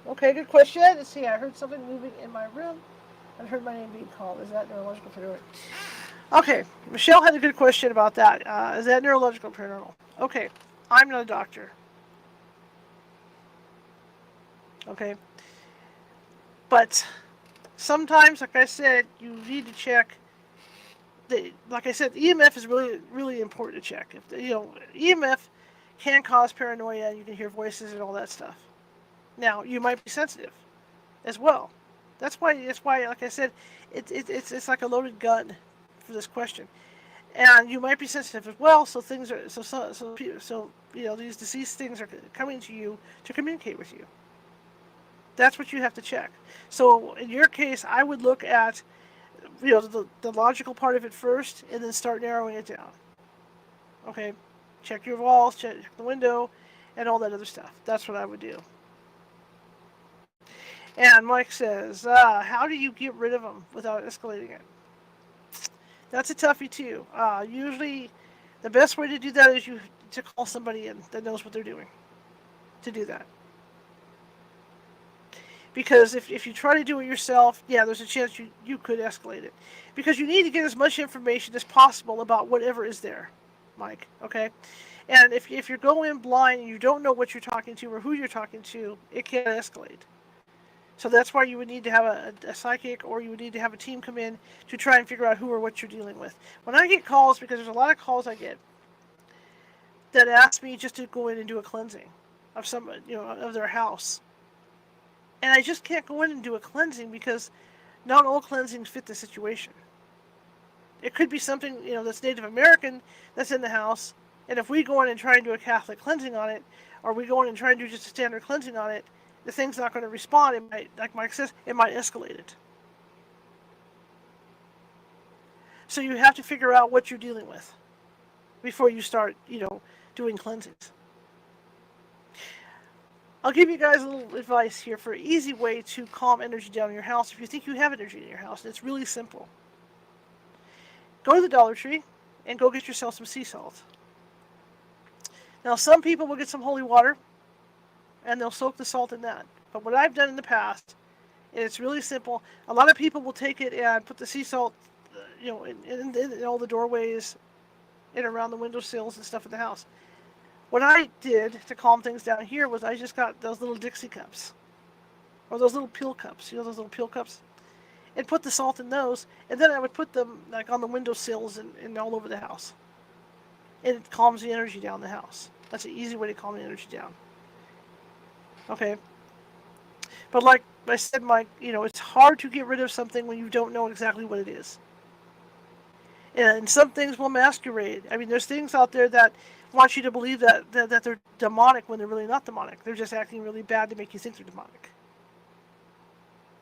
Okay, good question. Let's see. I heard something moving in my room. I heard my name being called. Is that neurological paranormal? Okay, Michelle had a good question about that. Is that neurological paranormal? Okay, I'm not a doctor. Okay, but sometimes, like I said, you need to check. Like I said, EMF is really, really important to check. If EMF can cause paranoia, and you can hear voices and all that stuff. Now, you might be sensitive as well. That's why, like I said, it's like a loaded gun for this question. And you might be sensitive as well, so things are these deceased things are coming to you to communicate with you. That's what you have to check. So in your case, I would look at the logical part of it first, and then start narrowing it down. Okay, check your walls, check the window, and all that other stuff. That's what I would do. And Mike says, how do you get rid of them without escalating it? That's a toughie too. Usually, the best way to do that is to call somebody in that knows what they're doing to do that. Because if you try to do it yourself, yeah, there's a chance you could escalate it. Because you need to get as much information as possible about whatever is there, Mike, okay? And if you're going blind and you don't know what you're talking to or who you're talking to, it can escalate. So that's why you would need to have a psychic, or you would need to have a team come in to try and figure out who or what you're dealing with. When I get calls, because there's a lot of calls I get that ask me just to go in and do a cleansing of of their house. And I just can't go in and do a cleansing because not all cleansings fit the situation. It could be something, that's Native American that's in the house, and if we go in and try and do a Catholic cleansing on it, or we go in and try and do just a standard cleansing on it, the thing's not going to respond. It might, like Mike says, it might escalate it. So you have to figure out what you're dealing with before you start, doing cleansings. I'll give you guys a little advice here for an easy way to calm energy down in your house if you think you have energy in your house. It's really simple. Go to the Dollar Tree and go get yourself some sea salt. Now, some people will get some holy water and they'll soak the salt in that. But what I've done in the past, and it's really simple, a lot of people will take it and put the sea salt, in all the doorways and around the windowsills and stuff in the house. What I did to calm things down here was I just got those little Dixie cups, or those little pill cups, those little pill cups, and put the salt in those, and then I would put them like on the windowsills and all over the house. And it calms the energy down in the house. That's an easy way to calm the energy down. Okay. But like I said, Mike, it's hard to get rid of something when you don't know exactly what it is. And some things will masquerade. I mean, there's things out there that want you to believe that they're demonic when they're really not demonic. They're just acting really bad to make you think they're demonic.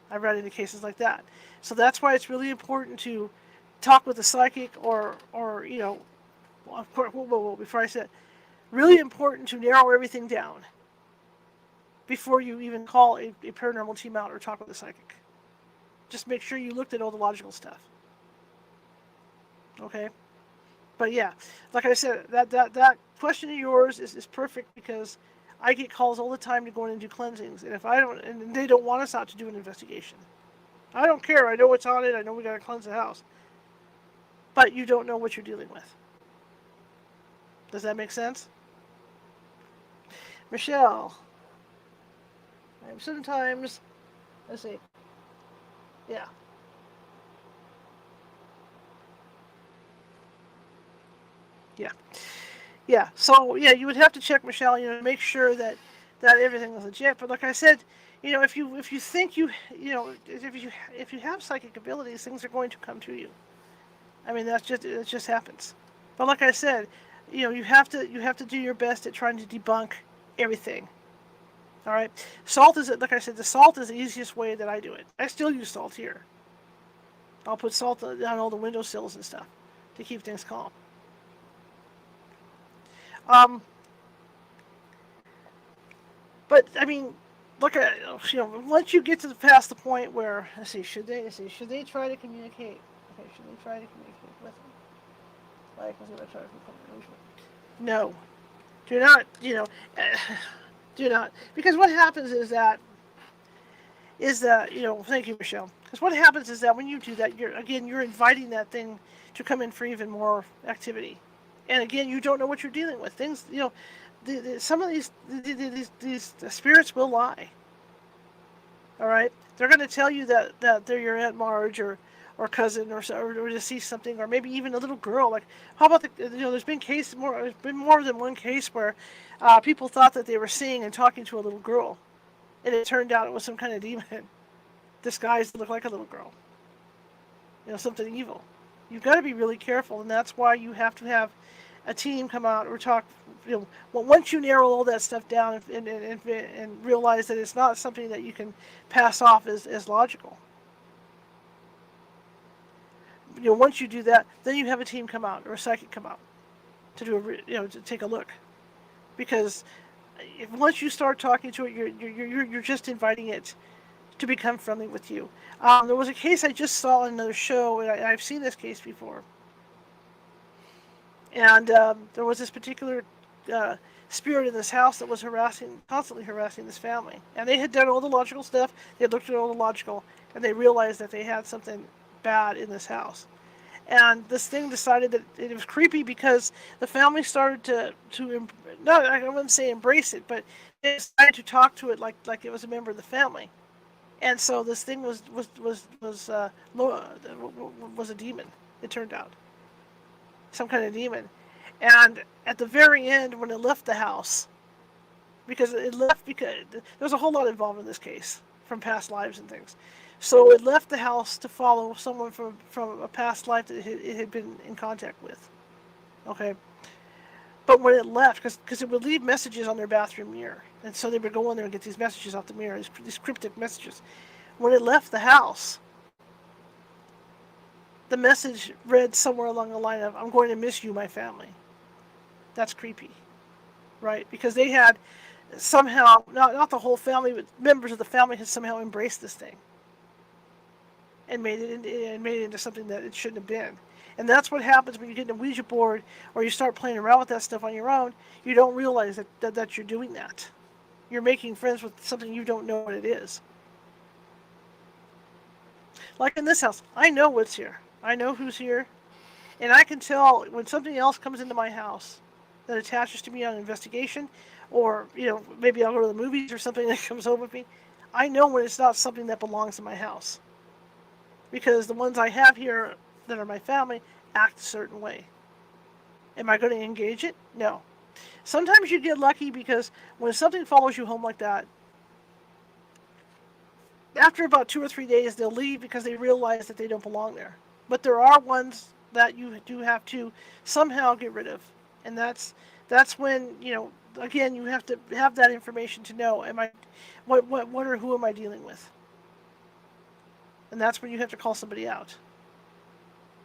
I've read into cases like that. So that's why it's really important to talk with a psychic or of course, before I said, really important to narrow everything down before you even call a paranormal team out or talk with a psychic. Just make sure you looked at all the logical stuff. Okay? But yeah, like I said, that question of yours is perfect because I get calls all the time to go in and do cleansings, and they don't want us out to do an investigation. I don't care. I know what's on it. I know we got to cleanse the house. But you don't know what you're dealing with. Does that make sense? Michelle. Sometimes, let's see. Yeah. Yeah. Yeah. So, yeah, you would have to check, Michelle, make sure that that everything is legit. But like I said, if you think if you have psychic abilities, things are going to come to you. I mean, it just happens. But like I said, you have to do your best at trying to debunk everything. All right, salt is like I said, the salt is the easiest way that I do it. I still use salt here. I'll put salt on all the windowsills and stuff to keep things calm. But I mean, look at once you get to past the point where should they try to communicate? Okay, should they try to communicate with them? Like, was it try to communicate? No, do not. Do not, because what happens is that thank you, Michelle. Because what happens is that when you do that, you're inviting that thing to come in for even more activity, and again, you don't know what you're dealing with. Things, some of these spirits will lie. All right, they're going to tell you that they're your Aunt Marge or cousin or to see something, or maybe even a little girl. Like, how about there's been more than one case where people thought that they were seeing and talking to a little girl, and it turned out it was some kind of demon disguised to look like a little girl. Something evil. You've got to be really careful, and that's why you have to have a team come out or talk. Once you narrow all that stuff down and realize that it's not something that you can pass off as logical. Once you do that, then you have a team come out or a psychic come out to do to take a look, because once you start talking to it, you're just inviting it to become friendly with you. There was a case I just saw in another show, and I've seen this case before. And there was this particular spirit in this house that was constantly harassing this family. And they had done all the logical stuff. They had looked at all the logical, and they realized that they had something bad in this house. And this thing decided that it was creepy because the family started to not, I wouldn't say embrace it, but they decided to talk to it like it was a member of the family. And so this thing was a demon. It turned out some kind of demon. And at the very end, when it left the house, because there was a whole lot involved in this case from past lives and things. So it left the house to follow someone from a past life that it had been in contact with. Okay. But when it left, because it would leave messages on their bathroom mirror, and so they would go in there and get these messages off the mirror, these cryptic messages. When it left the house, the message read somewhere along the line of, "I'm going to miss you, my family." That's creepy, right? Because they had somehow, not the whole family, but members of the family had somehow embraced this thing and made it into something that it shouldn't have been. And that's what happens when you get in a Ouija board or you start playing around with that stuff on your own. You don't realize that you're doing that. You're making friends with something you don't know what it is. Like in this house, I know what's here. I know who's here. And I can tell when something else comes into my house that attaches to me on an investigation, or maybe I'll go to the movies or something that comes home with me. I know when it's not something that belongs in my house. Because the ones I have here that are my family act a certain way. Am I going to engage it? No. Sometimes you get lucky because when something follows you home like that, after about 2 or 3 days, they'll leave because they realize that they don't belong there. But there are ones that you do have to somehow get rid of. And that's when, again, you have to have that information to know, what or who am I dealing with? And that's when you have to call somebody out,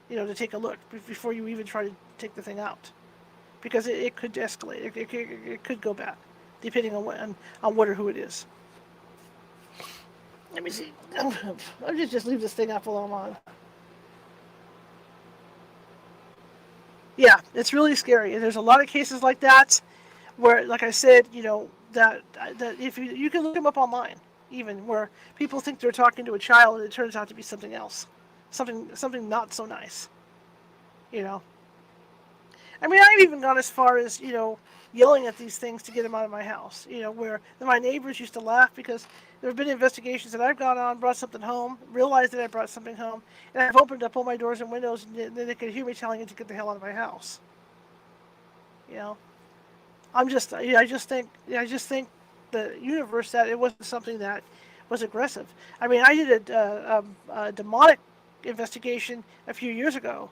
to take a look before you even try to take the thing out. Because it could escalate. It could go bad, depending on what or who it is. Let me see. I'll just leave this thing up while I'm on. Yeah, it's really scary. And there's a lot of cases like that where, like I said, that if you can look them up online, even where people think they're talking to a child and it turns out to be something else, something not so nice. I mean, I've even gone as far as yelling at these things to get them out of my house. Where my neighbors used to laugh because there have been investigations that I've gone on, brought something home, realized that I brought something home, and I've opened up all my doors and windows, and then they could hear me telling it to get the hell out of my house. I just think the universe that it wasn't something that was aggressive. I mean, I did a demonic investigation a few years ago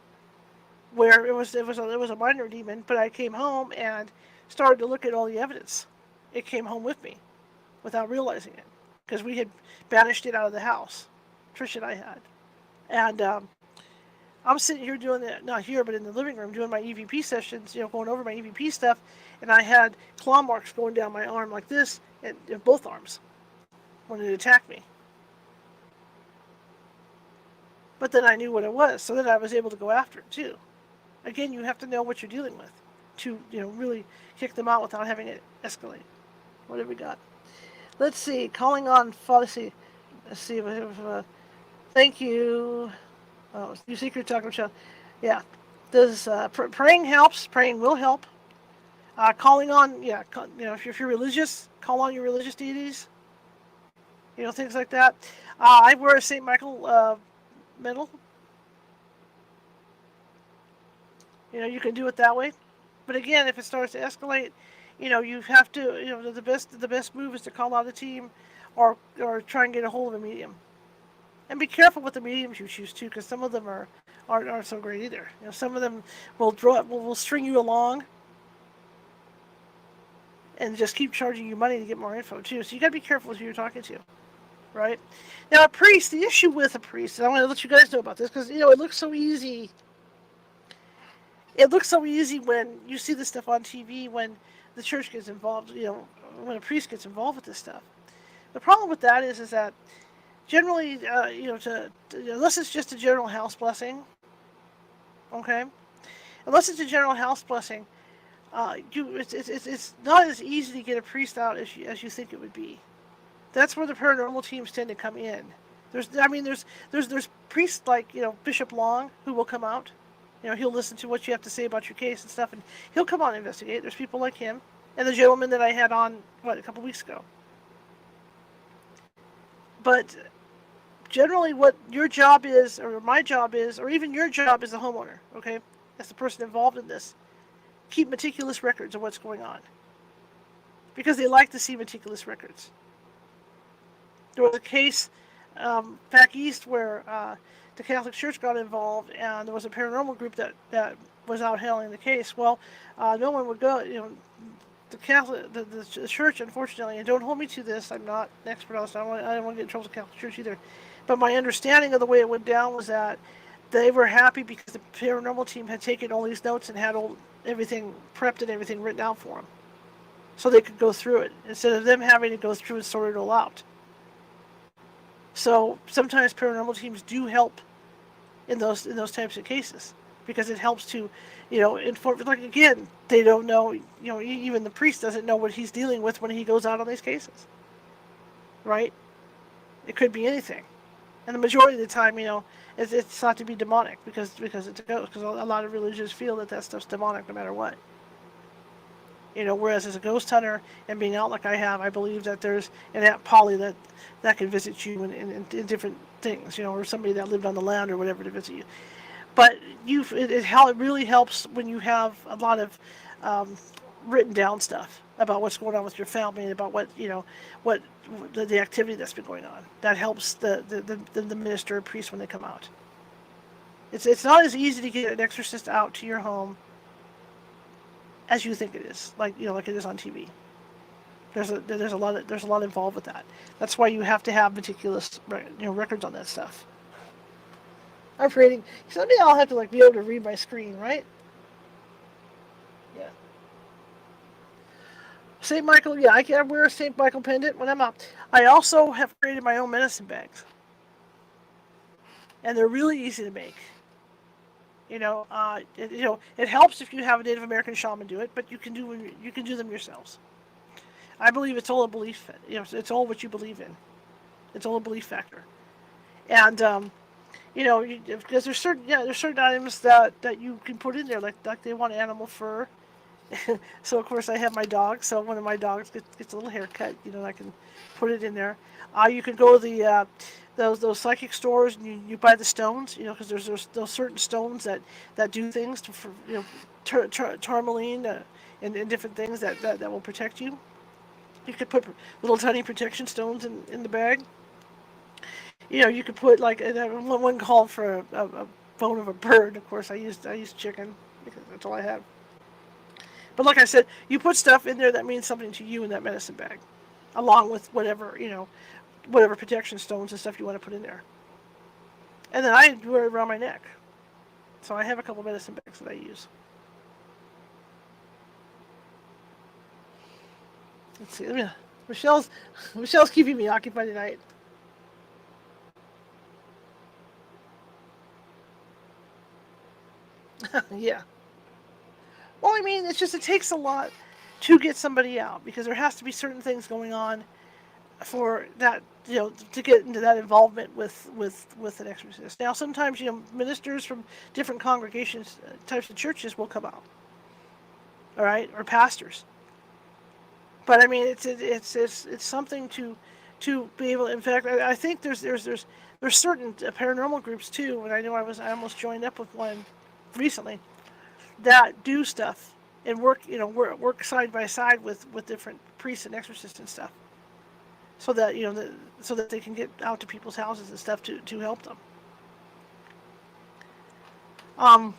where it was a minor demon, but I came home and started to look at all the evidence. It came home with me without realizing it because we had banished it out of the house. Trish and I had, and I'm sitting here doing that, not here, but in the living room doing my EVP sessions, going over my EVP stuff, and I had claw marks going down my arm like this, and both arms when it attacked me. But then I knew what it was, so then I was able to go after it too. Again, you have to know what you're dealing with to, really kick them out without having it escalate. What have we got? Let's see. Calling on Father. Let's see. Thank you. Oh, you secret talking Michelle. Yeah. Does praying helps? Praying will help. Calling on, if you're religious, call on your religious deities. Things like that. I wear a St. Michael medal. You can do it that way. But again, if it starts to escalate, you have to, the best move is to call out a team or try and get a hold of a medium. And be careful with the mediums you choose too, because some of them aren't so great either. Some of them will string you along and just keep charging you money to get more info too. So you got to be careful with who you're talking to, right? Now, a priest. The issue with a priest, and I'm going to let you guys know about this because it looks so easy. It looks so easy when you see this stuff on TV when the church gets involved. When a priest gets involved with this stuff. The problem with that is that generally, unless it's just a general house blessing, okay? Unless it's a general house blessing, it's not as easy to get a priest out as you think it would be. That's where the paranormal teams tend to come in. There's priests like Bishop Long who will come out. He'll listen to what you have to say about your case and stuff, and he'll come on and investigate. There's people like him, and the gentleman that I had on a couple weeks ago. But generally what your job is, or my job is, or even your job as a homeowner, okay, as the person involved in this, keep meticulous records of what's going on. Because they like to see meticulous records. There was a case back east where the Catholic Church got involved, and there was a paranormal group that was out handling the case. Well, no one would go, the Catholic, the Church, unfortunately, and don't hold me to this, I'm not an expert on this, I don't want to get in trouble with the Catholic Church either, but my understanding of the way it went down was that they were happy because the paranormal team had taken all these notes and had everything prepped and everything written out for them, so they could go through it, instead of them having to go through and sort it all out. So sometimes paranormal teams do help in those types of cases, because it helps to, inform. Like again, they don't know. Even the priest doesn't know what he's dealing with when he goes out on these cases. Right? It could be anything, and the majority of the time, it's thought to be demonic because it's a ghost. Because a lot of religions feel that stuff's demonic no matter what. Whereas as a ghost hunter and being out like I have, I believe that there's an Aunt Polly that can visit you in different things, or somebody that lived on the land or whatever to visit you. But it really helps when you have a lot of written down stuff about what's going on with your family and about what the activity that's been going on. That helps the minister or priest when they come out. It's not as easy to get an exorcist out to your home as you think it is, like it is on TV. There's a lot involved with that. That's why you have to have meticulous records on that stuff. I'm creating. Someday I'll have to be able to read my screen, right? Yeah. St. Michael, yeah, I can wear a St. Michael pendant when I'm out. I also have created my own medicine bags, and they're really easy to make. It helps if you have a Native American shaman do it, but you can do them yourselves. I believe it's all a belief. It's all what you believe in. It's all a belief factor, and because there's certain items that you can put in there, like they want animal fur. So of course I have my dog. So one of my dogs gets a little haircut. I can put it in there. You can go to the those psychic stores and you buy the stones. Because there's those certain stones that do things tourmaline and different things that will protect you. You could put little tiny protection stones in the bag. You could put like one called for a bone of a bird. Of course, I used chicken because that's all I have. But like I said, you put stuff in there that means something to you in that medicine bag, along with whatever protection stones and stuff you want to put in there. And then I wear it around my neck. So I have a couple medicine bags that I use. Let's see. Michelle's keeping me occupied tonight. Yeah. Well, I mean, it takes a lot to get somebody out because there has to be certain things going on for that, to get into that involvement with an exorcist. Now, sometimes, ministers from different congregations, types of churches will come out, all right, or pastors. But I mean, it's something to be able. In fact, I think there's certain paranormal groups too, and I know I almost joined up with one recently that do stuff and work side by side with different priests and exorcists and stuff, so that so that they can get out to people's houses and stuff to help them. Um,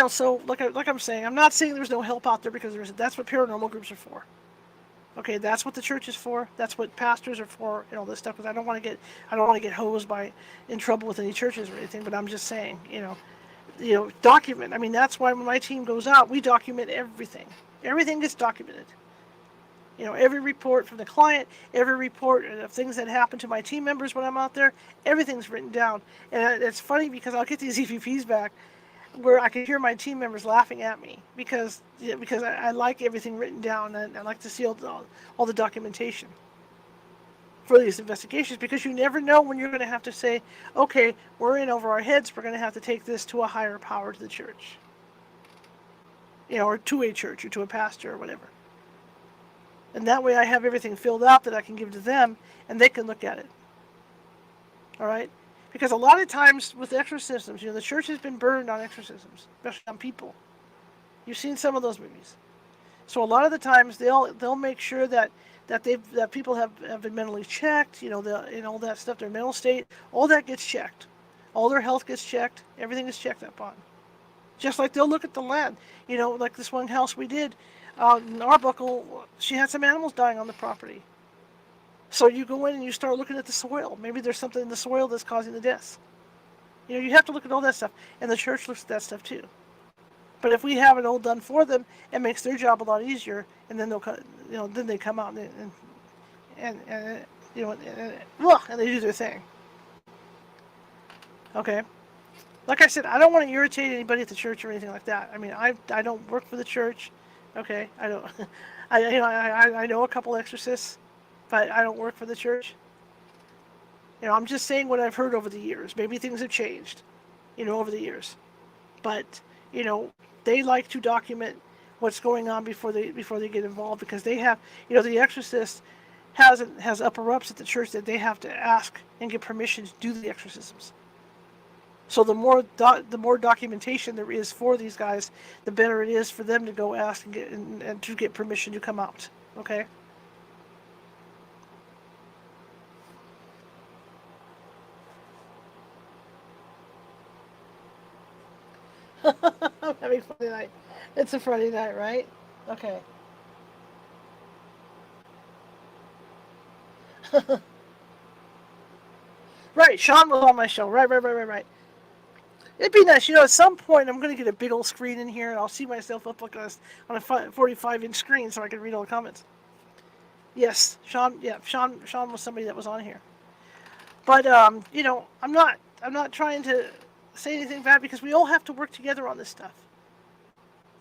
so like I'm saying, I'm not saying there's no help out there because that's what paranormal groups are for. Okay, that's what the church is for. That's what pastors are for, and all this stuff. Because I don't want to get hosed in trouble with any churches or anything. But I'm just saying, document. I mean, that's why when my team goes out, we document everything. Everything gets documented. Every report from the client, every report of things that happen to my team members when I'm out there, everything's written down. And it's funny because I'll get these EVPs back where I can hear my team members laughing at me because I like everything written down and I like to see all the documentation for these investigations, because you never know when you're going to have to say, okay, we're in over our heads, we're going to have to take this to a higher power, to the church, or to a church or to a pastor or whatever. And that way I have everything filled out that I can give to them and they can look at it. All right? Because a lot of times with exorcisms, the church has been burned on exorcisms, especially on people. You've seen some of those movies. So a lot of the times they'll make sure that people have been mentally checked, and all that stuff, their mental state, all that gets checked. All their health gets checked. Everything is checked up on. Just like they'll look at the land. Like this one house we did in Arbuckle, she had some animals dying on the property. So you go in and you start looking at the soil. Maybe there's something in the soil that's causing the deaths. You have to look at all that stuff. And the church looks at that stuff too. But if we have it all done for them, it makes their job a lot easier. And then then they come out and they do their thing. Okay. Like I said, I don't want to irritate anybody at the church or anything like that. I mean, I don't work for the church. Okay. I don't. I know a couple exorcists. But I don't work for the church. I'm just saying what I've heard over the years. Maybe things have changed, over the years. But, they like to document what's going on before they get involved, because they have, the exorcist has upper-ups at the church that they have to ask and get permission to do the exorcisms. So the more documentation there is for these guys, the better it is for them to go ask and to get permission to come out. Okay? I'm having Friday night. It's a Friday night, right? Okay. Right, Sean was on my show. Right. It'd be nice, at some point I'm going to get a big old screen in here and I'll see myself up like on a 45-inch screen so I can read all the comments. Yes, Sean was somebody that was on here. But, I'm not trying to say anything bad, because we all have to work together on this stuff.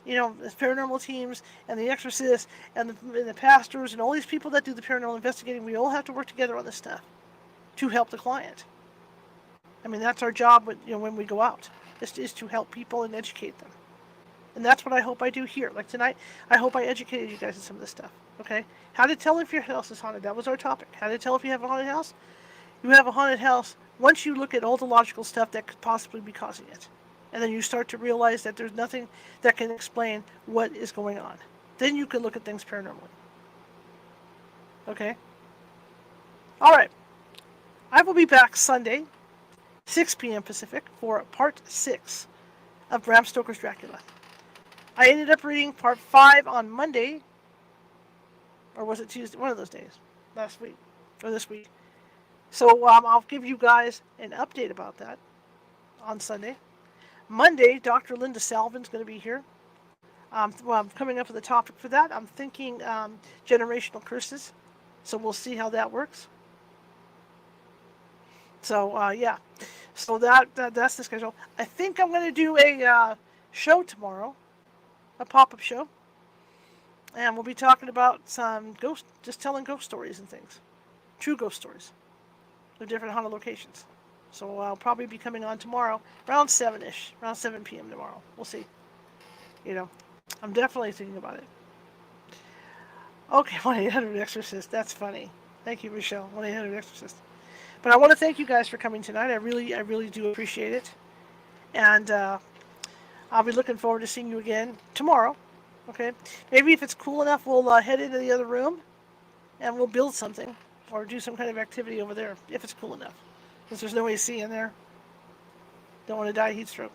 The paranormal teams and the exorcists and the pastors and all these people that do the paranormal investigating, we all have to work together on this stuff to help the client. I mean, that's our job when we go out, is to help people and educate them. And that's what I hope I do here. Like tonight, I hope I educated you guys on some of this stuff. Okay? How to tell if your house is haunted. That was our topic. How to tell if you have a haunted house. You have a haunted house once you look at all the logical stuff that could possibly be causing it. And then you start to realize that there's nothing that can explain what is going on. Then you can look at things paranormally. Okay? Alright. I will be back Sunday, 6 p.m. Pacific, for part 6 of Bram Stoker's Dracula. I ended up reading part 5 on Monday, or was it Tuesday? One of those days. Last week. Or this week. So I'll give you guys an update about that on Sunday. Monday, Dr. Linda Salvin's going to be here. I'm coming up with a topic for that. I'm thinking generational curses. So we'll see how that works. So, yeah. So that's the schedule. I think I'm going to do a show tomorrow. A pop-up show. And we'll be talking about some just telling ghost stories and things. True ghost stories. Of different haunted locations. So I'll probably be coming on tomorrow, around 7-ish, around 7 p.m. tomorrow. We'll see. I'm definitely thinking about it. Okay, 1-800-EXORCIST. That's funny. Thank you, Michelle. 1-800-EXORCIST. But I want to thank you guys for coming tonight. I really do appreciate it. And I'll be looking forward to seeing you again tomorrow. Okay? Maybe if it's cool enough, we'll head into the other room and we'll build something or do some kind of activity over there, if it's cool enough. Because there's no AC in there. Don't want to die of heat stroke.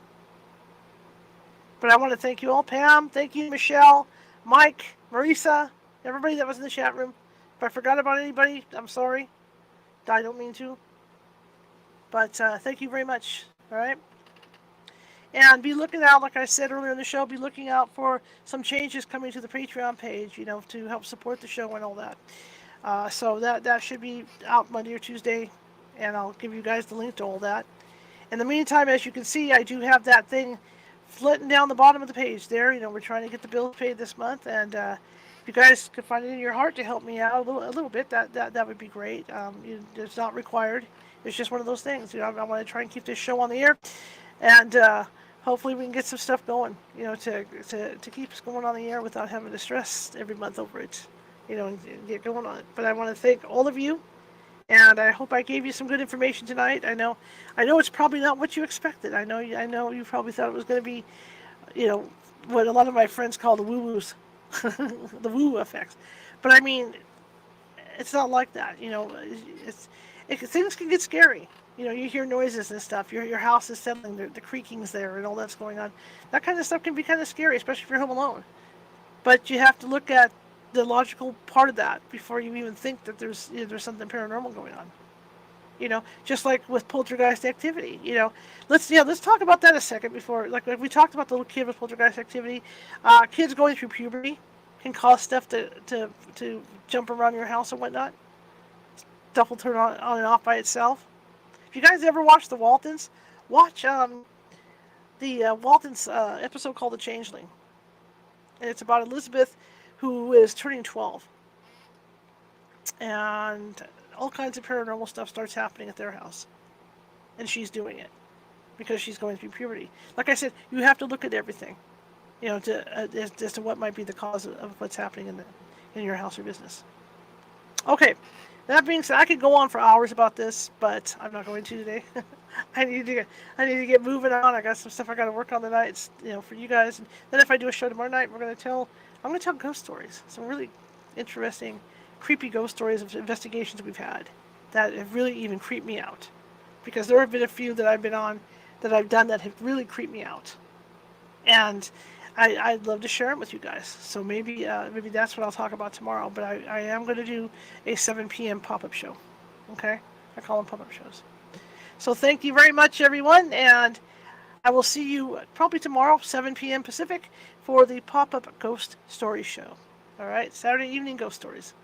But I want to thank you all. Pam, thank you, Michelle, Mike, Marisa, everybody that was in the chat room. If I forgot about anybody, I'm sorry. I don't mean to. But thank you very much. All right? And be looking out, like I said earlier in the show, be looking out for some changes coming to the Patreon page, to help support the show and all that. So that should be out Monday or Tuesday, and I'll give you guys the link to all that. In the meantime, as you can see, I do have that thing flitting down the bottom of the page there. We're trying to get the bills paid this month, and if you guys could find it in your heart to help me out a little bit, that would be great. It's not required. It's just one of those things. I want to try and keep this show on the air, and hopefully we can get some stuff going. To keep us going on the air without having to stress every month over it. And get going on it. But I want to thank all of you, and I hope I gave you some good information tonight. I know it's probably not what you expected. I know you probably thought it was going to be, what a lot of my friends call the woo-woos, the woo effects. But I mean, it's not like that. Things can get scary. You hear noises and stuff. Your house is settling. The creaking's there, and all that's going on. That kind of stuff can be kind of scary, especially if you're home alone. But you have to look at the logical part of that before you even think that there's something paranormal going on. Just like with poltergeist activity. Let's talk about that a second before, like we talked about the little kid with poltergeist activity. Kids going through puberty can cause stuff to jump around your house and whatnot. Stuff will turn on and off by itself. If you guys ever watch The Waltons, watch the Waltons episode called The Changeling, and it's about Elizabeth, who is turning 12. And all kinds of paranormal stuff starts happening at their house. And she's doing it because she's going through puberty. Like I said, you have to look at everything, as to what might be the cause of what's happening in your house or business. Okay, that being said, I could go on for hours about this, but I'm not going to today. I need to get moving on. I got some stuff I got to work on tonight, for you guys. And then if I do a show tomorrow night, I'm going to tell ghost stories. Some really interesting, creepy ghost stories of investigations we've had that have really even creeped me out. Because there have been a few that I've been on, that I've done that have really creeped me out. And I'd love to share them with you guys. So maybe that's what I'll talk about tomorrow. But I am going to do a 7 p.m. pop-up show. Okay? I call them pop-up shows. So thank you very much, everyone. And I will see you probably tomorrow, 7 p.m. Pacific, for the pop-up ghost story show. All right? Saturday evening ghost stories.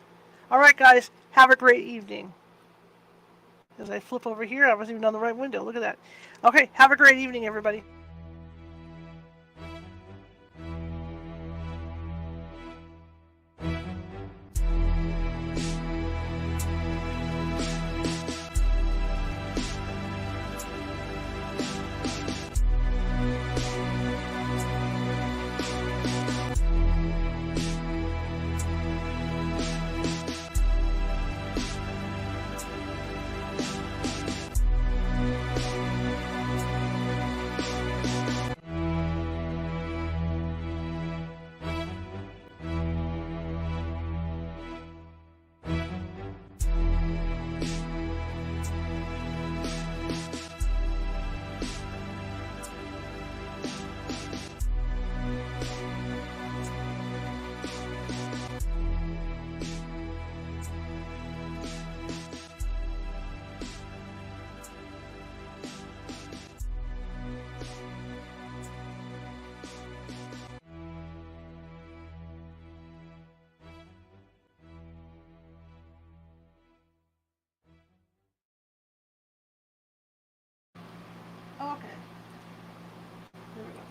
All right, guys. Have a great evening. As I flip over here, I wasn't even on the right window. Look at that. Okay. Have a great evening, everybody. Okay.